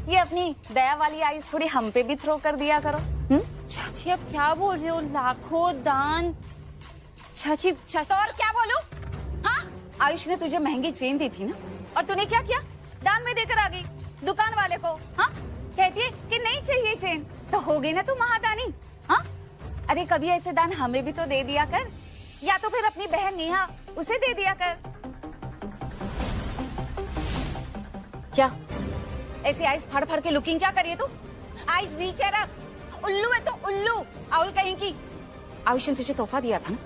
ये अपनी दया वाली आइस थोड़ी हम पे भी थ्रो कर दिया करो। चाची अब क्या बोल रहे हो? लाखों दान? चाची तो और क्या बोलूं? हाँ, आयुष ने तुझे महंगी चेन दी थी ना, और तूने क्या किया? दान में देकर आ गई दुकान वाले को। हाँ, कहती है कि नहीं चाहिए चेन, तो हो गई ना तू महादानी। हाँ, अरे कभी ऐसे दान हमें भी तो दे दिया कर, या तो फिर अपनी बहन नेहा उसे दे दिया कर। क्या ऐसी आइस फाड़ फाड़ के लुकिंग क्या करिए तू? आइस नीचे रख, उल्लू है तो उल्लू, आउल कहीं की। आयुष ने तुझे तोहफा दिया था ना,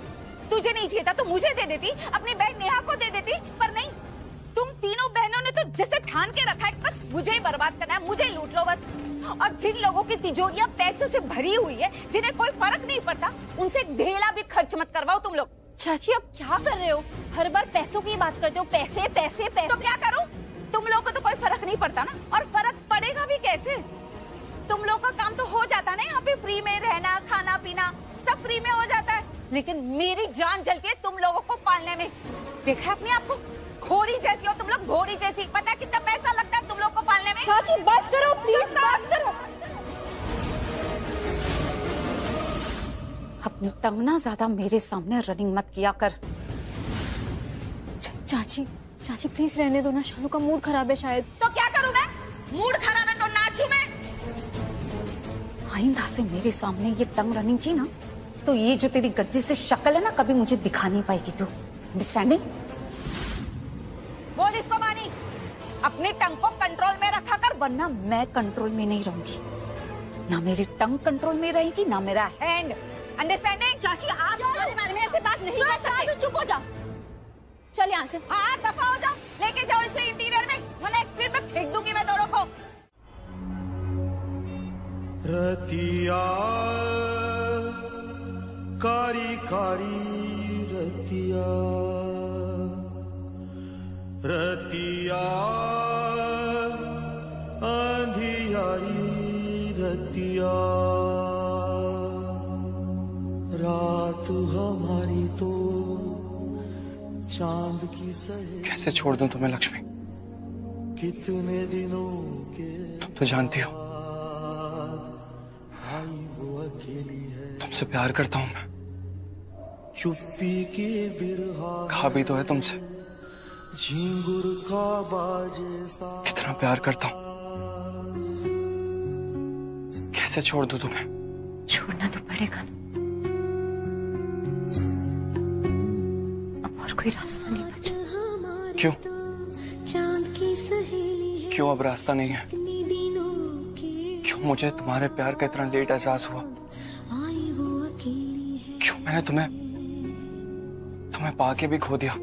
तुझे नहीं चाहिए था तो मुझे दे देती, अपनी बहन नेहा को दे देती, पर नहीं, तुम तीनों बहनों ने तो जैसे ठान के रखा है बस मुझे ही बर्बाद करना है, मुझे ही लूट लो बस। और जिन लोगों की तिजोरियां पैसों से भरी हुई है, जिन्हें कोई फर्क नहीं पड़ता, उनसे ढेला भी खर्च मत करवाओ तुम लोग। चाची अब क्या कर रहे हो? हर बार पैसों की बात करते हो, पैसे पैसे पैसे। तो क्या करूं? तुम लोगों को तो कोई फर्क नहीं पड़ता ना, और फर्क पड़ेगा भी कैसे? तुम लोग का काम तो हो जाता ना, यहाँ पे फ्री में रहना खाना पीना सब फ्री में हो जाता है, लेकिन मेरी जान जलती है तुम लोगों को पालने में। देखा अपने आप को? घोड़ी जैसी हो तुम लोग, घोड़ी जैसी। पता है कितना पैसा लगता है तुम लोग को पालने में? चाची बस करो प्लीज, बस करो। अपनी टंग ना ज्यादा मेरे सामने रनिंग मत किया कर। चाची चाची प्लीज रहने दो ना, शालू का मूड खराब है शायद। तो क्या करूं मैं? मूड खराब है तो नाचूं मैं? आइंदा से मेरे सामने ये टंग रनिंग की ना, तो ये जो तेरी गद्दी से शक्ल है ना, कभी मुझे दिखा नहीं पाएगी तू। अंडरस्टैंडिंग? बोल इसको बानी, अपनी टंग को कंट्रोल में रखा कर, वरना मैं कंट्रोल में नहीं रहूंगी। ना मेरी टंग कंट्रोल में रहेगी, ना मेरा हैंड। अंडरस्टैंडिंग? चाची आप हमारे बारे में ऐसे बात नहीं कर सकते। चुप हो जाओ, चल यहाँ से। हाँ दफा हो जाओ, लेके जाओ इसे इंटीरियर में, वरना एक फिर में फेंक दूंगी मैं दोनों को। रतिया कारी कारी रतिया, रतिया अंधियारी रतिया, रात हमारी तो चांद की सहे। कैसे छोड़ दूं तुम्हें लक्ष्मी? कितने दिनों के तुम तो जानती हो तुमसे प्यार करता हूं मैं। चुप्पी की बिरहा कहा भी तो है तुमसे झिंगुर का बाजे सा, कितना प्यार करता हूं। कैसे छोड़ दूं तुम्हें? छोड़ना तो पड़ेगा ना, अब और कोई रास्ता नहीं बचा। क्यों? क्यों अब रास्ता नहीं है? क्यों मुझे तुम्हारे प्यार का इतना लेट एहसास हुआ? क्यों मैंने तुम्हें पाके भी खो दिया?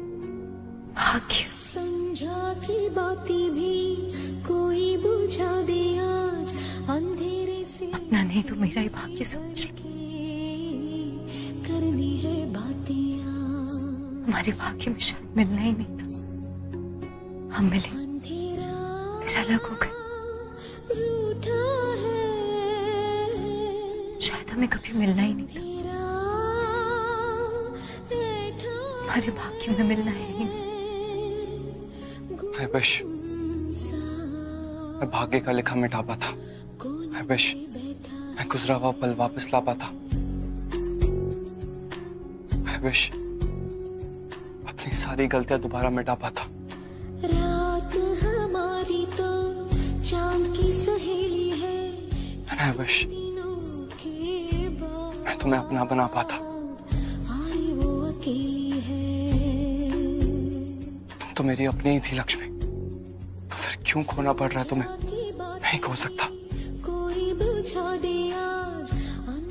भाग्य समझा की बातें भी कोई बुझा दे आज अंधेरे से। अपना नहीं तो मेरा ही भाग्य समझ लो। करनी है बातें हमारे भाग्य में शायद मिलना ही नहीं था, हम मिले फिर अलग हो गए। शायद हमें कभी मिलना ही नहीं था, हमारे भाग्य में मिलना है ही नहीं। I wish मैं भाग्य का लिखा मिटा पाता। I wish मैं गुजरा हुआ पल वापस ला पाता। I wish अपनी सारी गलतियां दोबारा मिटा पाता। रात हमारी तो चांद की सहेली है। And I wish मैं तुम्हें अपना बना पाता। तुम तो मेरी अपनी ही थी लक्ष्मी, तो फिर क्यों खोना पड़ रहा है तुम्हें? नहीं खो सकता।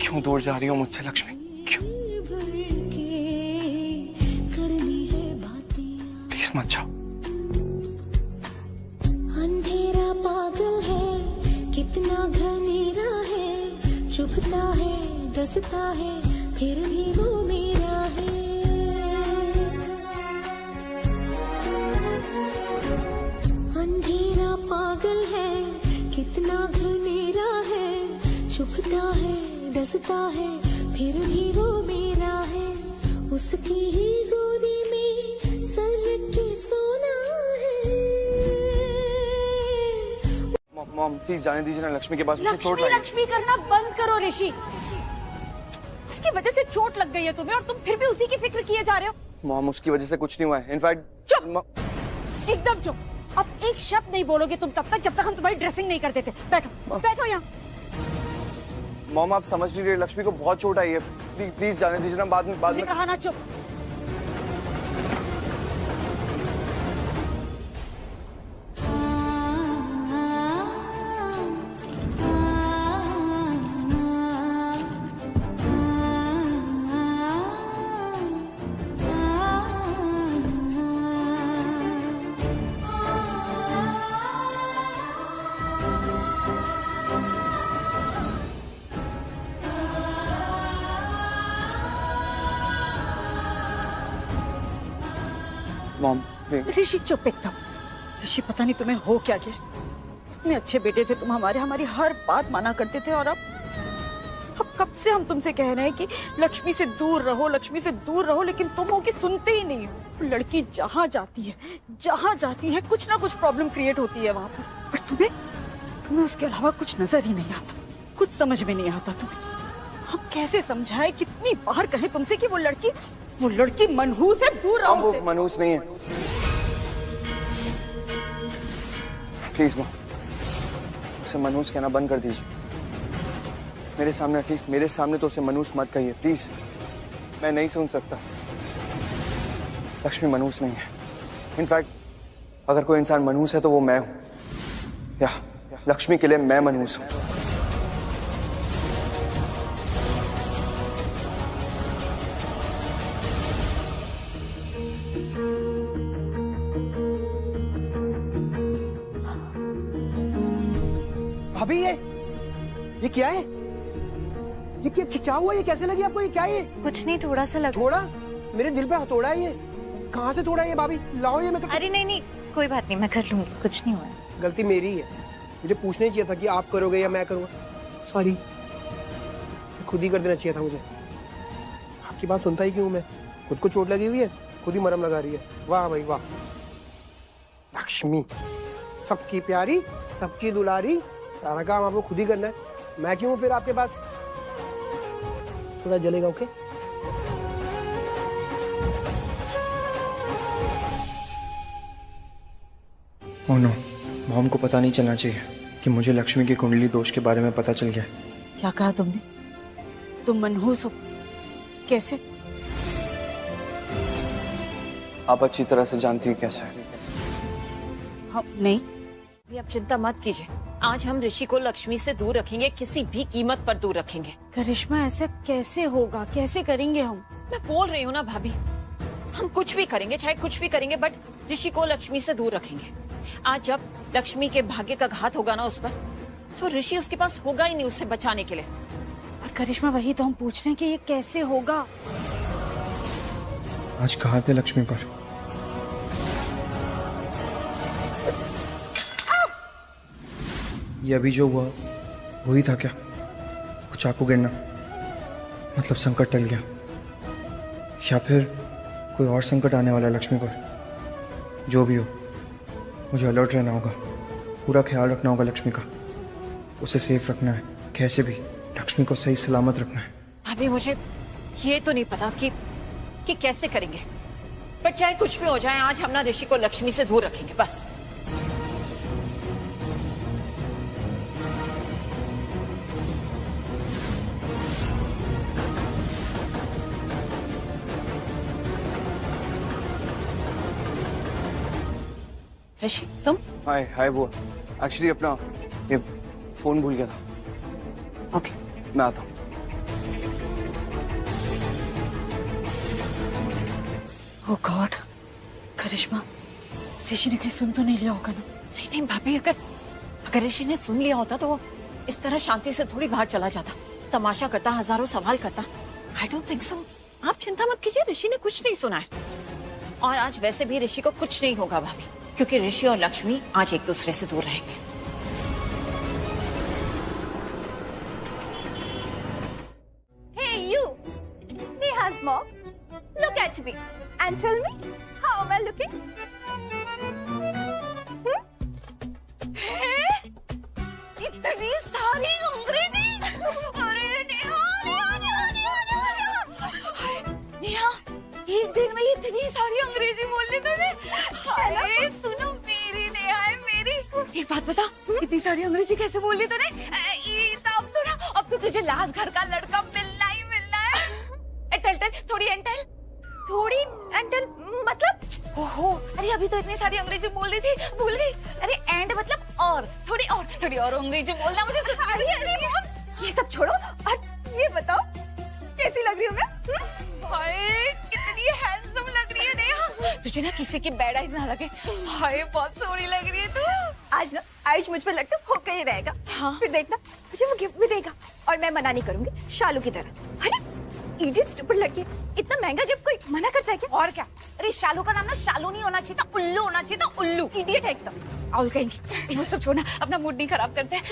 क्यों दूर जा रही हो मुझसे लक्ष्मी? क्यों? प्लीज मत जाओ। अंधेरा पागल है, कितना घनेरा है, चुभता है डसता है, फिर भी वो मेरा है। अंधेरा पागल है, कितना घनेरा है, चुभता है डसता है, फिर भी वो मेरा है। उसकी ही गोदी में सर के सोना है। मॉम प्लीज जाने दीजिए ना लक्ष्मी के पास, उसे चोट लक्ष्मी लगी। लक्ष्मी करना बंद करो ऋषि। उसकी वजह से चोट लग गई है तुम्हें और तुम फिर भी उसी की फिक्र किए जा रहे हो। मॉम उसकी वजह से कुछ नहीं हुआ है। इनफैक्ट चुप, एकदम चुप। अब एक शब्द नहीं बोलोगे तुम तब तक जब तक हम तुम्हारी ड्रेसिंग नहीं कर देते। बैठो बैठो यहाँ। मॉम आप समझ नहीं रहे, लक्ष्मी को बहुत चोट आई है। प्लीज जाने दीजिए ना, बाद में कहा ना चुप। मॉम ऋषि चुप एकदम। ऋषि पता नहीं तुम्हें हो क्या गया। इतने अच्छे बेटे थे तुम हमारे, हमारी हर बात माना करते थे, और अब कब से हम तुमसे कह रहे हैं कि लक्ष्मी से दूर रहो, लक्ष्मी से दूर रहो, लेकिन तुम हो कि सुनते ही नहीं हो। लड़की जहाँ जाती है कुछ ना कुछ प्रॉब्लम क्रिएट होती है वहां पर, और तुम्हें उसके अलावा कुछ नजर ही नहीं आता, कुछ समझ में नहीं आता तुम्हें। हम कैसे समझाए, कितनी बार कहे तुमसे कि वो लड़की मनहूस है, दूर रहो वो उससे। मनहूस नहीं है। प्लीज मॉम, उसे मनहूस कहना बंद कर दीजिए। मेरे सामने, एटलीस्ट मेरे सामने तो उसे मनहूस मत कहिए प्लीज। मैं नहीं सुन सकता। लक्ष्मी मनहूस नहीं है। इनफैक्ट अगर कोई इंसान मनहूस है तो वो मैं हूं, या लक्ष्मी के लिए मैं मनहूस हूं। भाभी ये क्या है? ये क्या हुआ? ये कैसे लगी आपको? ये क्या है? कुछ नहीं, थोड़ा सा लगा। थोड़ा? मेरे दिल पे हथौड़ा है ये। कहाँ से तोड़ा है ये भाभी? लाओ ये। मैं अरे नहीं, कोई बात नहीं, मैं कर लूंगी, कुछ नहीं हुआ। गलती मेरी ही है, मुझे पूछना ही चाहिए था कि आप करोगे या मैं करूँगा। सॉरी, खुद ही कर देना चाहिए था मुझे। आपकी बात सुनता ही क्यों मैं? खुद को चोट लगी हुई है, खुद ही मरहम लगा रही है। वाह भाई वाह। लक्ष्मी सबकी प्यारी, सबकी दुलारी, सारा काम आपको खुद ही करना है। मैं क्यों फिर आपके पास? थोड़ा जलेगा। ओके ओह नो, मॉम को पता नहीं चलना चाहिए कि मुझे लक्ष्मी की कुंडली दोष के बारे में पता चल गया। क्या कहा तुमने? तुम मनहूस हो? कैसे? आप अच्छी तरह से जानती हैं कैसे। हम नहीं। आप चिंता मत कीजिए, आज हम ऋषि को लक्ष्मी से दूर रखेंगे, किसी भी कीमत पर दूर रखेंगे। करिश्मा ऐसा कैसे होगा? कैसे करेंगे हम? मैं बोल रही हूँ ना भाभी, हम कुछ भी करेंगे, चाहे कुछ भी करेंगे, बट ऋषि को लक्ष्मी से दूर रखेंगे। आज जब लक्ष्मी के भाग्य का घात होगा ना उस पर, तो ऋषि उसके पास होगा ही नहीं उसे बचाने के लिए। और करिश्मा वही तो हम पूछ रहे हैं कि ये कैसे होगा? आज कहाँ थे लक्ष्मी पर? ये अभी जो हुआ वही था क्या? कुछ चाकू गिरना, मतलब संकट टल गया, या फिर कोई और संकट आने वाला है लक्ष्मी पर? जो भी हो, मुझे अलर्ट रहना होगा, पूरा ख्याल रखना होगा लक्ष्मी का, उसे सेफ रखना है, कैसे भी लक्ष्मी को सही सलामत रखना है। अभी मुझे ये तो नहीं पता कि कैसे करेंगे, पर चाहे कुछ भी हो जाए, आज हम ना ऋषि को लक्ष्मी से दूर रखेंगे बस। ऋषि तुम? हाय वो एक्चुअली अपना ये फोन भूल गया था। ओके मैं आता हूँ। ओह गॉड, करिश्मा, ऋषि ने कहीं सुन तो नहीं लिया होगा ना? नहीं भाभी, अगर ऋषि ने सुन लिया होता तो वो इस तरह शांति से थोड़ी बाहर चला जाता, तमाशा करता, हजारों सवाल करता। I don't think so. आप चिंता मत कीजिए, ऋषि ने कुछ नहीं सुना है, और आज वैसे भी ऋषि को कुछ नहीं होगा भाभी, क्योंकि ऋषि और लक्ष्मी आज एक दूसरे से दूर रहेंगे। Hey you, Neha's mom, look at me and tell me how am I looking? इतनी सारी अंग्रेजी! अरे नेहा, एक दिन में इतनी सारी अंग्रेजी बोल ली तूने। हाय सुनो, मेरी नेहा है मेरी। एक बात बता, इतनी सारी अंग्रेजी कैसे बोल ली तूने? अब तो तुझे लास्ट घर का लड़का मिलना ही मिलना है। एंटल, थोड़ी एंटल, थोड़ी एंटल मतलब? ओहो, अरे अभी तो इतनी सारी अंग्रेजी बोल रही थी, भूल गई। अरे एंड मतलब और, थोड़ी और अंग्रेजी बोलना मुझे सुन। अरे ये सब छोड़ो और ये बताओ कैसी लग रही हूँ मैं? हाय कितनी हैंडसम लग रही है नेहा। तुझे ना किसी की बैड आइज ना लगे। हाय बहुत सोहनी लग रही है तू। आज ना आयुष मुझ पर लट्टू होकर ही रहेगा। हाँ। फिर देखना मुझे वो गिफ्ट भी देगा और मैं मना नहीं करूंगी शालू की तरह। अरे इडियट स्टूपिड लड़के, इतना महंगा गिफ्ट कोई मना करता है क्या? और क्या? अरे शालू का नाम ना शालू नहीं होना चाहिए था, उल्लू होना चाहिए था, उल्लू। इडियट है एकदम। और कहेंगे वो सब छोड़ना, अपना मूड नहीं खराब करते हैं।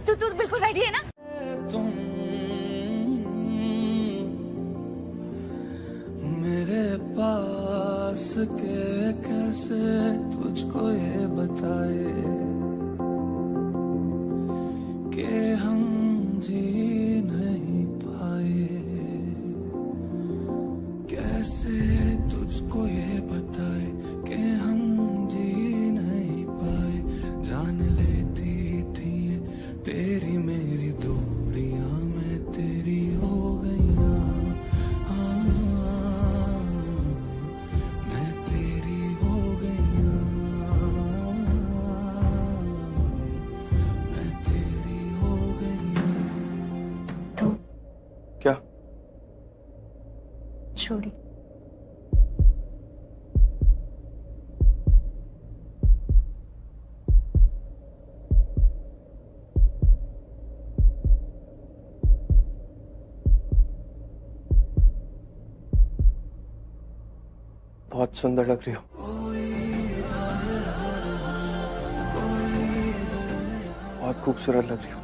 तू बिल्कुल रेडी है ना? मेरे पास के कैसे तुझको ये बताए कि हम जी नहीं पाए, कैसे तुझको ये बताए कि हम जी नहीं पाए। जान लेती थी तेरी मेरी दूरियां मैं तेरी हो गई। क्या? छोड़ी। बहुत सुंदर लग रही हो। बहुत खूबसूरत लग रही हो।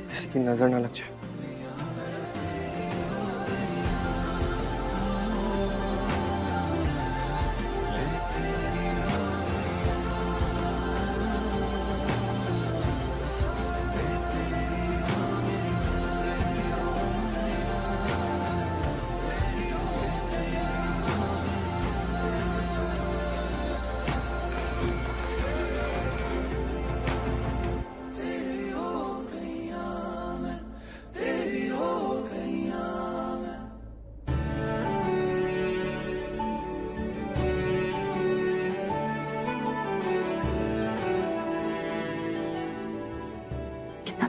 किसी की नजर ना लग जाए।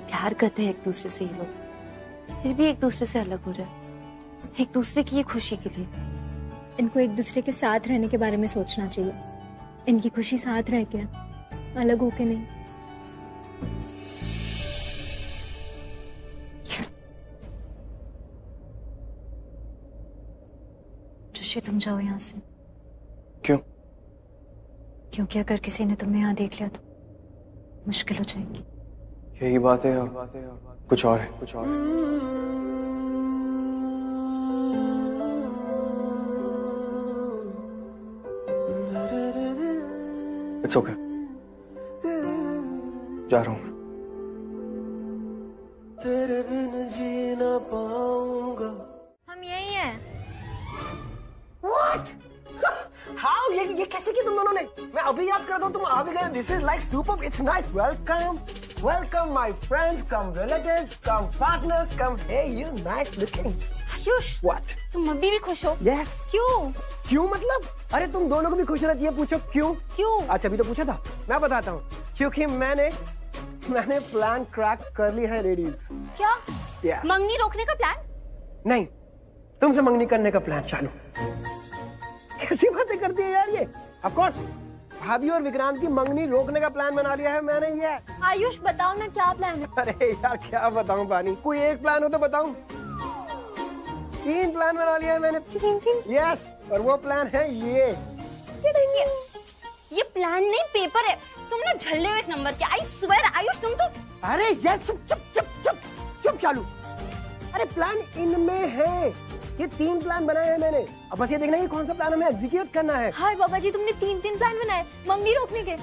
प्यार करते हैं एक दूसरे से, ये लोग फिर भी एक दूसरे से अलग हो रहे हैं, एक दूसरे की ये खुशी के लिए। इनको एक दूसरे के साथ रहने के बारे में सोचना चाहिए। इनकी खुशी साथ रह के, अलग होके नहीं। जोशी तुम जाओ यहाँ से। क्यों? क्योंकि अगर किसी ने तुम्हें यहाँ देख लिया तो मुश्किल हो जाएगी। यही बात है और कुछ और है, कुछ और है। इट्स ओके, जा रहा हूँ। तेरे बिन जी ना पाऊंगा। हम यही हैं। What? How? ये कैसे किया तुम दोनों ने? मैं अभी याद करता हूँ, तुम आ भी गए। This is like superb. It's nice. Welcome, welcome my friends, come relatives, come partners, come. Hey, you nice looking. Ayush, What? तुम अभी भी खुश हो? Yes. क्यों? क्यों मतलब? अरे तुम दोनों को भी खुश होना चाहिए। पूछो क्यों? क्यों? अच्छा अभी तो पूछा था, मैं बताता हूँ। क्योंकि मैंने प्लान क्रैक कर ली है लेडीज। क्या? Yes. मंगनी रोकने का प्लान? नहीं, तुमसे मंगनी करने का प्लान चालू। कैसी बातें करती है यार ये? ऑफ कोर्स भाभी और विक्रांत की मंगनी रोकने का प्लान बना लिया है मैंने। ये आयुष बताओ ना क्या प्लान है? अरे यार क्या बताऊं पानी, कोई एक प्लान हो तो बताऊं। 3 प्लान बना लिया है मैंने। 3? यस, और वो प्लान है ये प्लान नहीं, पेपर है। तुम ना झल्ले हुए नंबर के। आई स्वेयर आयुष, तुम तो। अरे यार चुप चुप चुप चुप चुप चालू। अरे प्लान इनमें है, ये 3 प्लान बनाए हैं मैंने। अब बस ये देखना है कौन सा प्लान हमें एग्जीक्यूट करना है। हाय बाबा जी, तुमने 3 प्लान बनाए मंगनी रोकने के।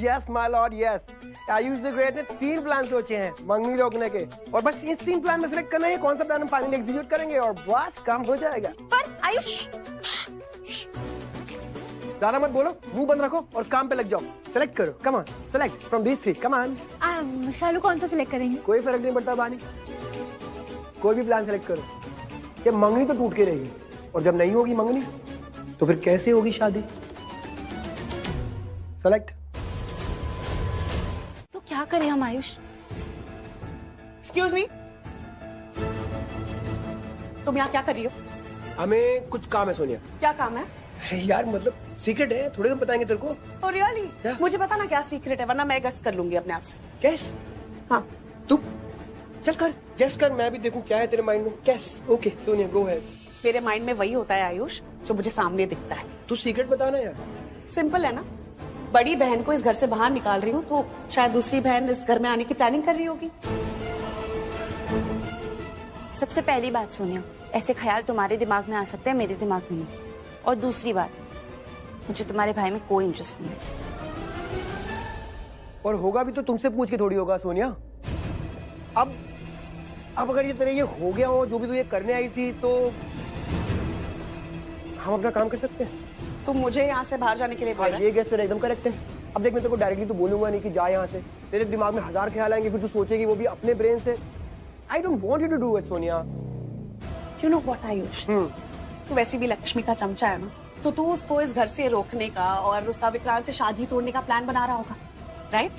Yes my Lord yes, Ayush the great ने 3 प्लान सोचे हैं मंगनी रोकने के, और बस इस 3 प्लान में सेलेक्ट करना है कौन सा प्लान हम फाइनली एग्जीक्यूट करेंगे और बस काम हो जाएगा। पर आयुष ज्यादा मत बोलो, मुंह बंद रखो और काम पे लग जाओ। सेलेक्ट करो, come on, select from these 3, come on. Shalu कौन सा सिलेक्ट करेंगे? कोई फर्क नहीं पड़ता बानी, कोई भी प्लान सेलेक्ट करो। ये मंगनी तो टूट के रहेगी, और जब नहीं होगी मंगनी तो फिर कैसे होगी शादी? सेलेक्ट। तो क्या करें हम आयुष? एक्सक्यूज मी, तुम यहाँ क्या कर रही हो? हमें कुछ काम है सोनिया। क्या काम है? अरे यार मतलब सीक्रेट है, थोड़े दिन बताएंगे तेरे को। Oh really? मुझे पता ना क्या सीक्रेट है, वरना मैं गेस कर लूंगी अपने आप से। गेस? हाँ। तू चल कर, गेस कर, मैं भी देखूं क्या है तेरे माइंड में। Guess. Okay Sonia, go ahead. मेरे माइंड में वही होता है आयुष जो मुझे सामने दिखता है। तू सीक्रेट बताना यार। सिंपल है ना, बड़ी बहन को इस घर से बाहर निकाल रही हूँ तो शायद दूसरी बहन इस घर में आने की प्लानिंग कर रही होगी। सबसे पहली बात सोनिया, ऐसे ख्याल तुम्हारे दिमाग में आ सकते हैं, मेरे दिमाग में नहीं। और दूसरी बात, मुझे तुम्हारे भाई में कोई इंटरेस्ट नहीं है। और होगा भी तो तुमसे पूछ के थोड़ी होगा सोनिया। अब अगर ये तेरे ये हो गया हो, जो भी तू ये करने आई थी, तो हम अपना काम कर सकते हैं। तुम मुझे यहाँ से बाहर जाने के लिए बोल रहे ये गेस तेरा एकदम करेक्ट है। अब देख, मैं तेरे को डायरेक्टली तो बोलूंगा नहीं कि जा यहाँ से। तेरे दिमाग में हजार ख्याल आएंगे, फिर तू सोचेगी वो भी अपने ब्रेन से। I don't want you to do it Sonia. You know what Ayush, तू वैसे भी लक्ष्मी का चमचा है ना, तो तू उसको इस घर से रोकने का और उसका विक्रांत से शादी तोड़ने का प्लान बना रहा होगा, right?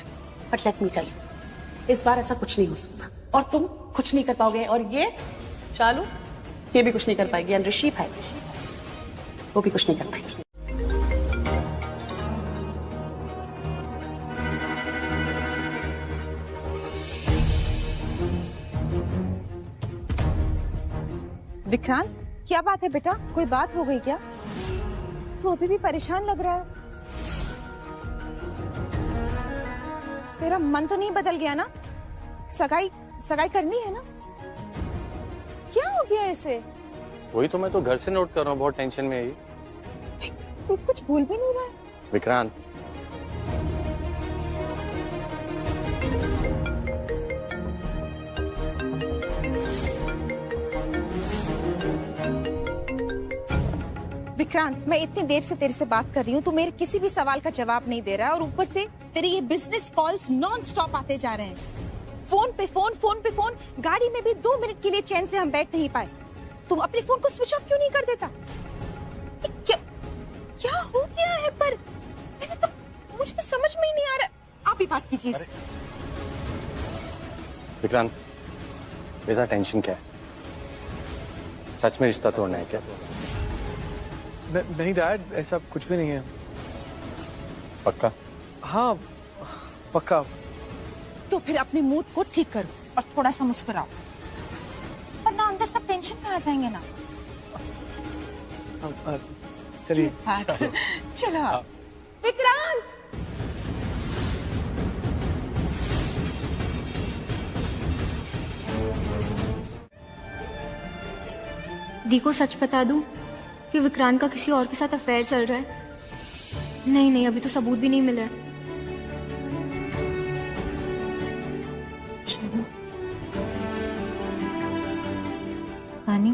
But let me tell you, इस बार ऐसा कुछ नहीं हो सकता और तुम कुछ नहीं कर पाओगे। और ये शालू, ये भी कुछ नहीं कर पाएगी। एंड ऋषि भाई, वो भी कुछ नहीं कर पाएगी। विक्रांत, क्या बात है बेटा? कोई बात हो गई क्या? तू अभी भी परेशान लग रहा है। तेरा मन तो नहीं बदल गया ना? सगाई करनी है ना? क्या हो गया इसे? वही तो मैं तो घर से नोट कर रहा हूँ, बहुत टेंशन में है ये। कोई कुछ भूल भी नहीं रहा है। विक्रांत, विक्रांत, मैं इतनी देर से तेरे से बात कर रही हूँ, तू मेरे किसी भी सवाल का जवाब नहीं दे रहा है और ऊपर से तेरे ये बिजनेस कॉल्स नॉन स्टॉप आते जा रहे हैं। फोन पे फोन, गाड़ी में भी 2 मिनट के लिए चैन से हम बैठ नहीं पाए। तुम अपने फोन को स्विच ऑफ क्यों नहीं कर देता? क्या हो गया है? पर मुझे तो समझ में ही नहीं आ रहा। आप ही बात कीजिए। विक्रांत, मेरा टेंशन क्या है? सच में रिश्ता तोड़ना है क्या? नहीं डैड, ऐसा कुछ भी नहीं है। पक्का? हाँ पक्का। तो फिर अपने मूड को ठीक करो और थोड़ा सा मुस्कुराओ, वरना अंदर सब टेंशन में आ जाएंगे ना। चलिए चलो। विक्रांत, दी को सच बता दूं कि विक्रांत का किसी और के साथ अफेयर चल रहा है? नहीं, अभी तो सबूत भी नहीं मिला है। पानी,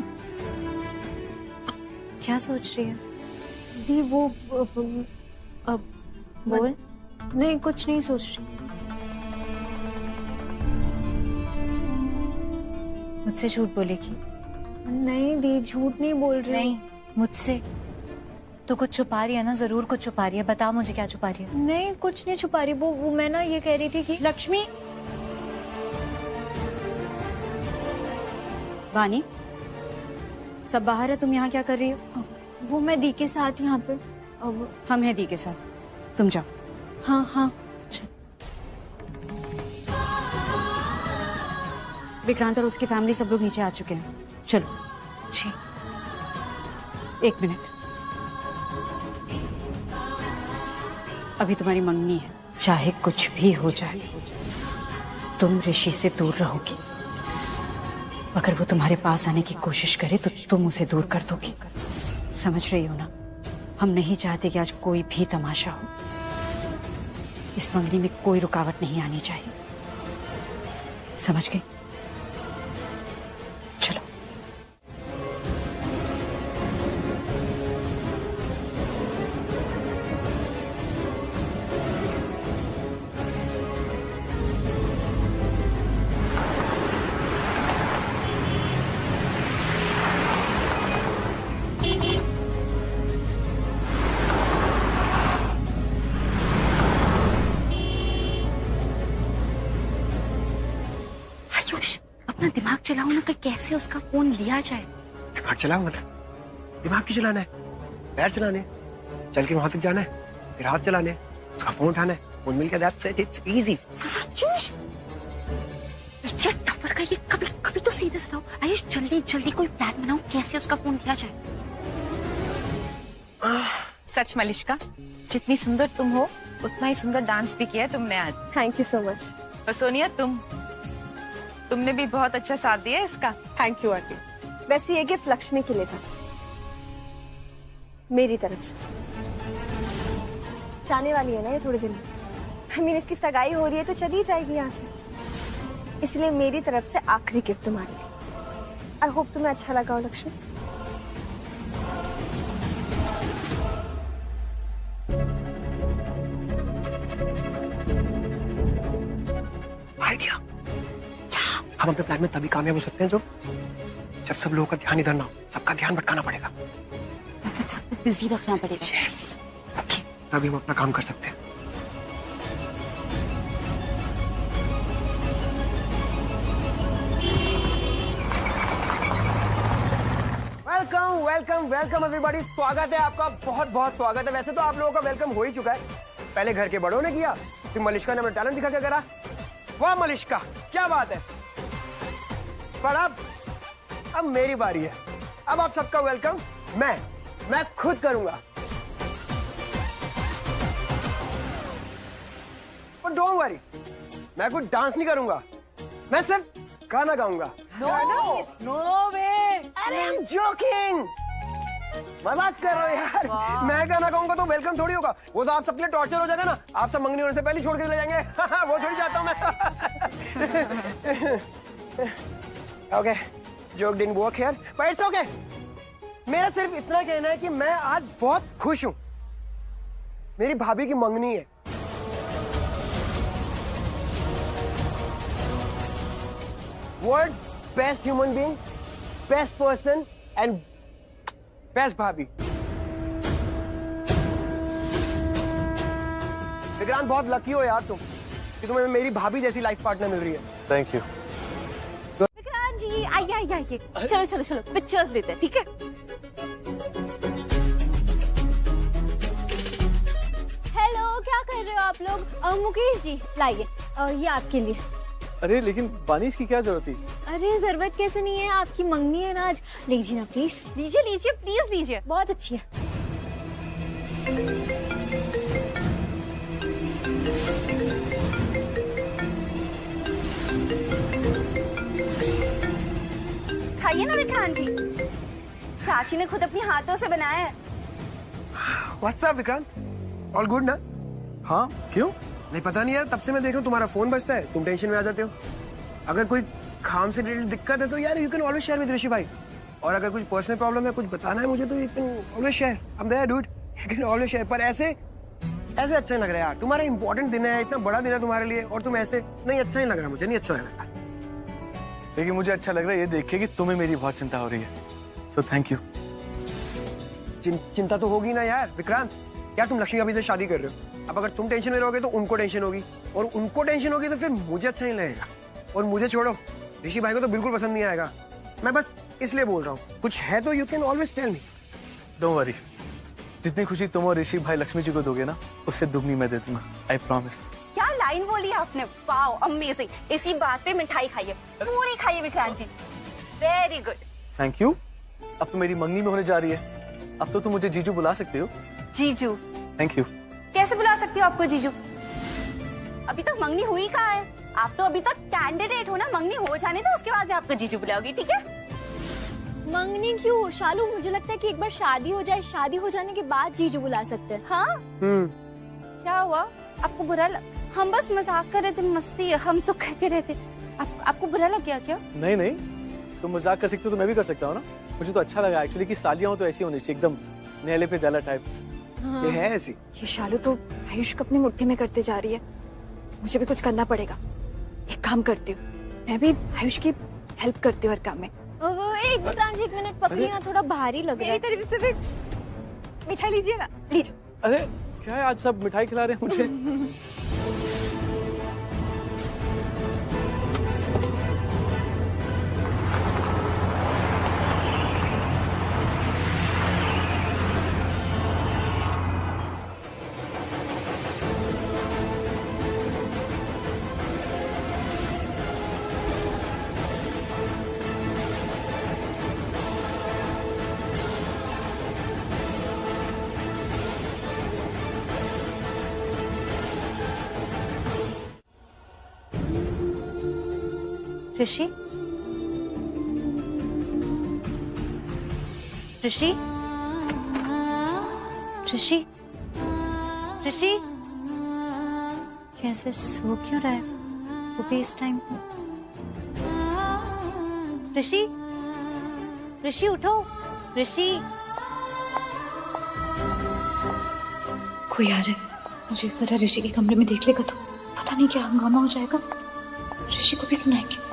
क्या सोच रही है? दी वो अब बोल। नहीं, कुछ नहीं सोच रही। मुझसे झूठ बोलेगी? नहीं दी, झूठ नहीं बोल रही। नहीं, मुझसे तो कुछ छुपा रही है ना, जरूर कुछ छुपा रही है। बता मुझे क्या छुपा रही है। नहीं, कुछ नहीं छुपा रही। वो मैं ना ये कह रही थी कि लक्ष्मी, वानी, सब बाहर है, तुम यहाँ क्या कर रही हो? वो मैं दी के साथ यहाँ पे। अब हम हैं दी के साथ, तुम जाओ। हाँ। विक्रांत और उसकी फैमिली सब लोग नीचे आ चुके हैं, चलो। जी। 1 मिनट, अभी तुम्हारी मंगनी है, चाहे कुछ भी हो जाए तुम ऋषि से दूर रहोगी। अगर वो तुम्हारे पास आने की कोशिश करे तो तुम उसे दूर कर दोगी। समझ रही हो ना? हम नहीं चाहते कि आज कोई भी तमाशा हो। इस मंगनी में कोई रुकावट नहीं आनी चाहिए, समझ गई? चलो। अपना दिमाग चलाओ ना कि कैसे उसका फोन लिया जाए। दिमाग चलाओ मतलब? दिमाग क्यों चलाना है? पैर चलाने, चल के वहां तक जाना है, फिर हाथ चलाने, उसका फोन उठाना है, फोन मिल गया, दैट्स इट, इट्स इजी। क्या टफर का ये आयुष जल्दी जल्दी कोई प्लान बनाओ, कैसे उसका फोन किया जाए। सच मलिश्का, जितनी सुंदर तुम हो उतना ही सुंदर डांस भी किया है तुमने आज। Thank you so much. और सोनिया तुमने भी बहुत अच्छा साथ दिया इसका। Thank you aunty. वैसे ये गिफ्ट लक्ष्मी के लिए था, मेरी तरफ से। जाने वाली है ना ये थोड़े दिन में। I mean, इसकी सगाई हो रही है तो चली जाएगी यहाँ से, इसलिए मेरी तरफ से आखिरी गिफ्ट तुम्हारे लिए। आई होप तुम्हें अच्छा लगा हो लक्ष्मी। आइडिया। हम अपने प्लान में तभी कामयाब हो सकते हैं जब सब लोगों का ध्यान इधर ना हो, सबका ध्यान भटकाना पड़ेगा। मतलब सबको बिजी रखना पड़ेगा। यस। ओके, तभी हम अपना काम कर सकते हैं। Welcome welcome welcome everybody. स्वागत है आपका, बहुत बहुत स्वागत है। वैसे तो आप लोगों का वेलकम हो ही चुका है, पहले घर के बड़ों ने किया, फिर मलिश्का ने अपना टैलेंट दिखा के करा। वाह मलिश्का, क्या बात है। पर अब मेरी बारी है। अब आप सबका वेलकम मैं खुद करूंगा। और डोंट वरी, मैं कुछ डांस नहीं करूंगा, मैं सिर्फ गाना गाऊंगा। नो वे। अरे आई एम जोकिंग, मजाक कर रहे हो यार। मैं गाना गाऊंगा तो वेलकम थोड़ी होगा, वो तो आप सबके लिए टॉर्चर हो जाएगा ना। आप सब मंगनी होने से पहले छोड़ के चले जाएंगे। वो थोड़ी चाहता हूं मैं। Okay, joke didn't work here, but it's okay. मेरा सिर्फ इतना कहना है कि मैं आज बहुत खुश हूं। मेरी भाभी की मंगनी है। World best human being, best person and best भाभी। विक्रांत, बहुत लकी हो यार तुम कि तुम्हें मेरी भाभी जैसी लाइफ पार्टनर मिल रही है। Thank you. विक्रांत जी आइए। चलो पिक्चर्स लेते हैं, ठीक है। हेलो, क्या कर रहे हो आप लोग? मुकेश जी लाइए, ये आपके लिए। अरे लेकिन बानीस की क्या जरूरत थी? अरे जरूरत कैसे नहीं है, आपकी मंगनी है ना आज। लीजिए ना प्लीज। लीजिए प्लीज लीजिए। बहुत अच्छी है। खाइए ना विक्रांत जी, चाची ने खुद अपने हाथों से बनाया है। What's up Vikrant, all good ना? हाँ, क्यों? नहीं पता नहीं यार, तब से मैं देख रहा हूँ तुम्हारा फोन बजता है, तुम टेंशन में आ जाते हो। अगर कोई काम से रिलेटेड दिक्कत है तो यार you can always share with Rishi भाई। और अगर कुछ पर्सनल प्रॉब्लम है, कुछ बताना है मुझे, तो you can always share. I am there dude, you can always share. पर ऐसे अच्छा नहीं लग रहा यार। तुम्हारा इंपॉर्टेंट दिन है, इतना बड़ा दिन है तुम्हारे लिए, और तुम ऐसे नहीं, अच्छा नहीं लग रहा, मुझे नहीं अच्छा लग रहा। लेकिन मुझे अच्छा लग रहा है ये देख के कि तुम्हें मेरी बहुत चिंता हो रही है, सो थैंक यू। चिंता तो होगी ना यार विक्रांत, क्या तुम लक्ष्मी अभी से शादी कर रहे हो? अब अगर तुम टेंशन में रहोगे तो उनको टेंशन होगी, और उनको टेंशन होगी तो फिर मुझे अच्छा नहीं लगेगा। और मुझे छोड़ो, ऋषि भाई को तो बिल्कुल पसंद नहीं आएगा। मैं बस इसलिए बोल रहा हूँ, कुछ है तो you can always tell me. Don't worry, जितनी खुशी तुम और ऋषि भाई लक्ष्मी जी को दोगे ना, उससे दुगनी मैं दे दूंगा, आई प्रॉमिस। क्या लाइन बोली आपने, वाओ अमेजिंग। इसी बात पे मिठाई खाइए, पूरी खाइए विक्रांत जी, वेरी गुड। Thank you. अब तो मेरी मंगनी में होने जा रही है, अब तो तुम मुझे जीजू बुला सकते हो। जीजू? Thank you. कैसे बुला सकती हो आपको जीजू? अभी तक मंगनी हुई कहाँ है? आप तो अभी तक कैंडिडेट हो ना, मंगनी हो जाने तो उसके बाद मैं आपको जीजू बुलाऊंगी, ठीक है? मंगनी क्यों शालू, मुझे लगता है कि एक बार शादी हो जाए, शादी हो जाने के बाद जीजू बुला सकते हैं। हाँ? क्या हुआ, आपको बुरा हम बस मजाक कर रहे थे, मस्ती है, हम तो कहते रहते। आपको बुरा लग गया क्या? नहीं, तुम मजाक कर सकते हो तो मैं भी कर सकता हूँ ना। मुझे तो अच्छा लगा एक्चुअली कि सालियां हो तो ऐसी होनी चाहिए, एकदम नेले पे डाला टाइप्स। हाँ। ये है ऐसी। ये शालू तो आयुष को अपनी मुट्ठी में करते जा रही है, मुझे भी कुछ करना पड़ेगा। एक काम करती हूँ, मैं भी आयुष की हेल्प करती हूँ हर काम में। एक मिनट पकड़ी ना, थोड़ा भारी लग रहा है। मेरी तरफ से भी मिठाई लीजिए ना, लीजिए। अरे क्या है, आज सब मिठाई खिला रहे हैं मुझे। ऋषि, ऋषि, ऋषि, ऋषि, कैसे सो क्यों रहा है वो भी इस टाइम पे? ऋषि, ऋषि उठो, ऋषि। कोई आ रहा है, मुझे इस तरह ऋषि के कमरे में देख लेगा तो पता नहीं क्या हंगामा हो जाएगा। ऋषि को भी सुनाएंगे।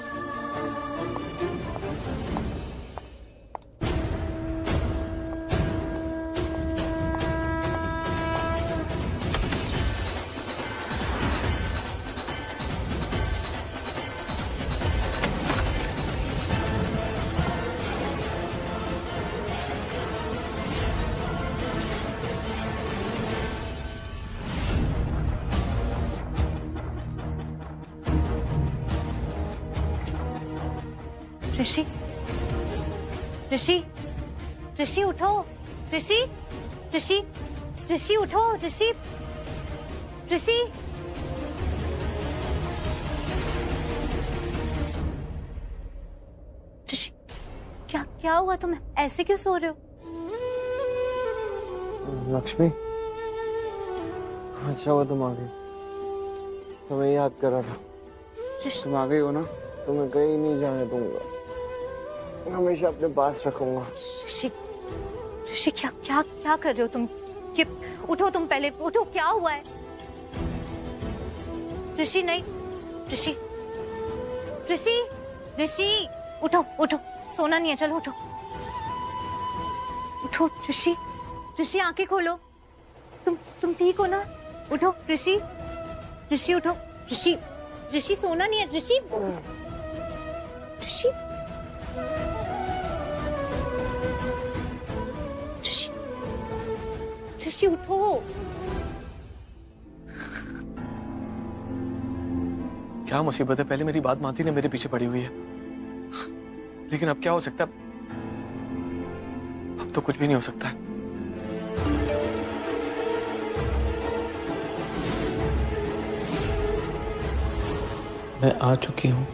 ऋषि, ऋषि, ऋषि उठो, ऋषि, ऋषि, ऋषि उठो, ऋषि, ऋषि। ऋषि, क्या क्या हुआ तुम्हें? ऐसे क्यों सो रहे हो? लक्ष्मी, अच्छा हुआ तुम आ गई। तुम्हें याद कर रहा था। तुम आ गई हो ना, तुम्हें कहीं नहीं जाने दूंगा, हमेशा अपने पास रखूंगा। ऋषि, ऋषि क्या क्या क्या कर रहे हो तुम? कि उठो, तुम पहले उठो, क्या हुआ है? ऋषि नहीं, ऋषि, ऋषि, ऋषि उठो, उठो, सोना नहीं है, चलो उठो, उठो ऋषि, ऋषि आंखें खोलो, तुम ठीक हो ना? उठो ऋषि, ऋषि उठो, ऋषि, ऋषि सोना नहीं है, ऋषि, ऋषि, ऋषि, ऋषि उठो। क्या मुसीबत है? पहले मेरी बात मानती ने मेरे पीछे पड़ी हुई है, लेकिन अब क्या हो सकता है? अब तो कुछ भी नहीं हो सकता है। मैं आ चुकी हूं।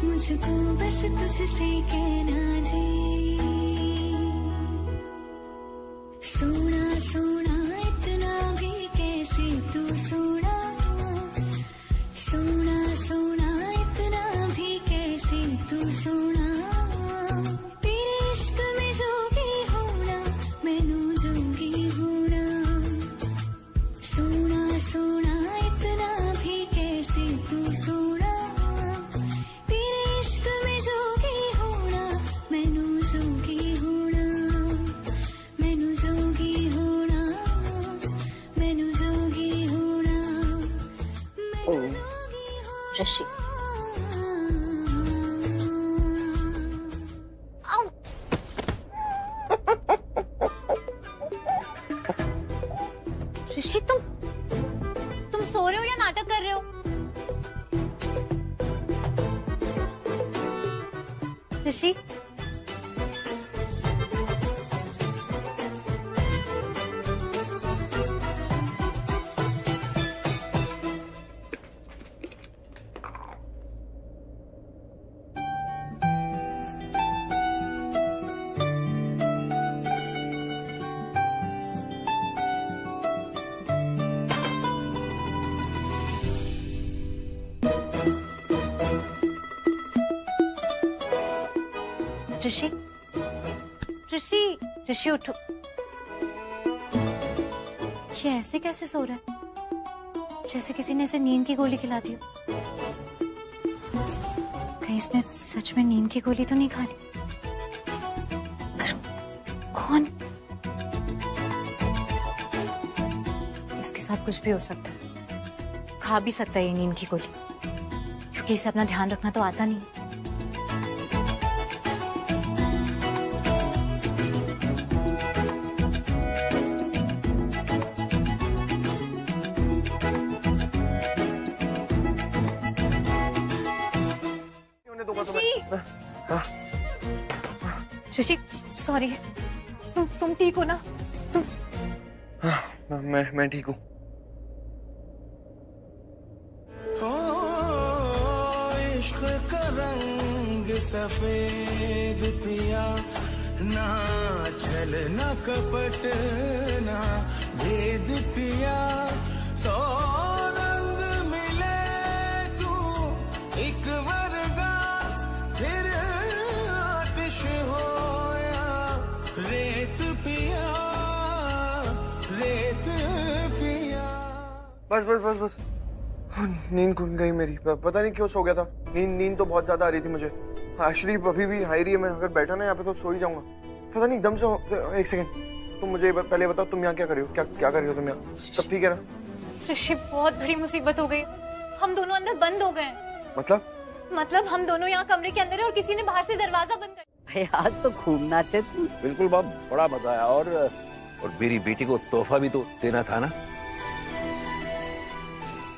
मुझको बस तुझसे कहना जी, सोना सोना इतना भी कैसे तू सोना, सोना सोना इतना भी कैसे तू सोना, तेरे इश्क में जोगी होना, मैनू जोगी होना, सोना सोना इतना भी कैसे तू सोना, ऋषि, ऋषि तुम सो रहे हो या नाटक कर रहे हो? ऋषि, ऋषि, ऋषि, ऋषि उठो। ये ऐसे कैसे सो रहा है? जैसे किसी ने इसे नींद की गोली खिला दी हो। कहीं इसने सच में नींद की गोली तो नहीं खा ली? पर कौन? इसके साथ कुछ भी हो सकता है, खा भी सकता है ये नींद की गोली, क्योंकि इसे अपना ध्यान रखना तो आता नहीं। ऋषि सॉरी, तुम ठीक हो ना? मैं ठीक हूँ। इश्क का रंग सफेद पिया, ना छल ना कपट ना भेद पिया, सौ रंग मिले तू एक वर्गा, फिर आतिश होया रेत पिया, रेत पिया। बस बस बस बस, नींद खुल गई मेरी। पता नहीं क्यों सो गया था। नींद तो बहुत ज्यादा आ रही थी मुझे। एक्चुअली अभी भी हाई रही है। मैं अगर बैठा ना यहाँ पे तो सो ही जाऊंगा। पता नहीं एकदम से। एक सेकंड, तुम मुझे पहले बताओ, तुम यहाँ क्या कर रही हो? क्या कर रही हो तुम यहाँ? सब ठीक है ना? ऋषि बहुत बड़ी मुसीबत हो गई, हम दोनों अंदर बंद हो गए। मतलब हम दोनों यहाँ कमरे के अंदर है और किसी ने बाहर से दरवाजा बंद कर दिया। आज तो खूब नाचे तुम। बिल्कुल बाप, बड़ा मजा आया। और मेरी बेटी को तोहफा भी तो देना था ना।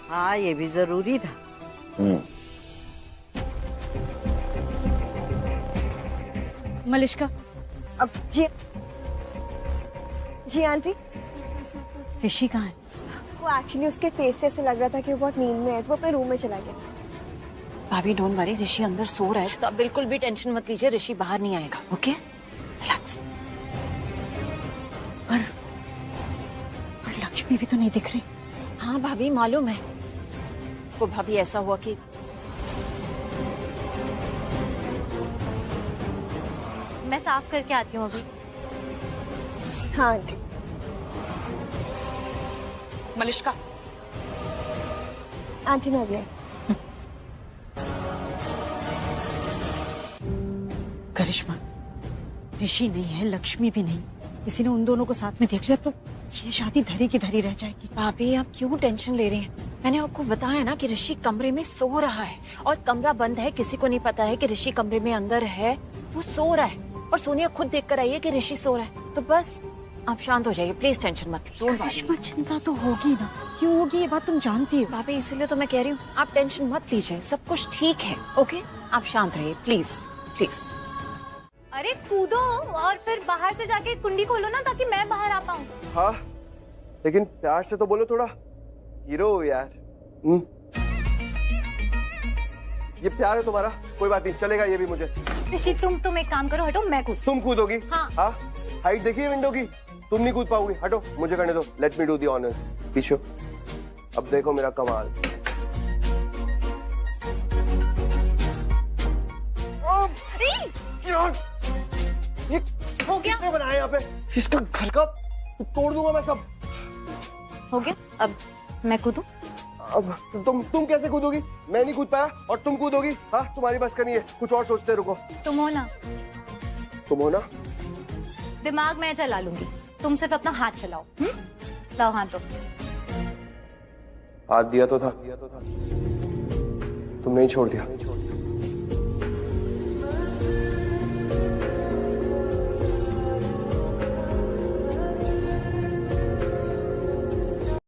हाँ, ये भी जरूरी था। मलिश्का, अब जी आंटी। ऋषि कहाँ है? वो एक्चुअली उसके फेस से ऐसे लग रहा था कि वो बहुत नींद में है, तो वो अपने रूम में चला गया। भाभी डोंट वरी, ऋषि अंदर सो रहा है, तो आप बिल्कुल भी टेंशन मत लीजिए, ऋषि बाहर नहीं आएगा। Okay, relax. पर लक्ष्मी भी तो नहीं दिख रही। हाँ भाभी मालूम है। वो भाभी ऐसा हुआ कि मैं साफ करके आती हूँ अभी। हाँ आंटी। मलिश्का, आंटी मैं भी। करिश्मा, ऋषि नहीं है, लक्ष्मी भी नहीं। किसी ने उन दोनों को साथ में देख लिया तो ये शादी धरी की धरी रह जाएगी। भाभी आप क्यों टेंशन ले रही हैं? मैंने आपको बताया ना कि ऋषि कमरे में सो रहा है और कमरा बंद है, किसी को नहीं पता है कि ऋषि कमरे में अंदर है, वो सो रहा है। और सोनिया खुद देख कर आई है कि ऋषि सो रहा है। तो बस आप शांत हो जाइए, प्लीज टेंशन मत लीजिए। करिश्मा, चिंता तो होगी ना, क्यों होगी ये बात तुम जानती हो। भाभी इसीलिए तो मैं कह रही हूँ, आप टेंशन मत लीजिए, सब कुछ ठीक है। ओके, आप शांत रहिए प्लीज प्लीज। अरे कूदो और फिर बाहर से जाके कुंडी खोलो ना, ताकि मैं बाहर आ पाऊँ। हाँ, लेकिन प्यार से तो बोलो थोड़ा। हीरो यार। ये प्यार है तुम्हारा, कोई बात नहीं, चलेगा ये भी मुझे। ऋषि तुम एक काम करो, हटो, मैं कूद। तुम कूदोगी? हाँ। हाइट देखिए विंडो की, तुम नहीं कूद पाओगी। हटो, मुझे करने दो। Let me do the honours. पीछे अब देखो मेरा कमाल। ये हो गया? क्या बनाया यहाँ पे? इसका घर का तोड़ दूंगा मैं सब। हो गया, अब मैं कूदूं? अब तुम कैसे कूदोगी? मैं नहीं कूद पाया और तुम कूदोगी? हाँ, तुम्हारी बस का नहीं है, कुछ और सोचते रुको। तुम हो ना? तुम हो ना? दिमाग मैं चला लूंगी, तुम सिर्फ अपना हाथ चलाओ। लाओ हाथ दो। हाथ दिया तो था, तुम नहीं छोड़ दिया।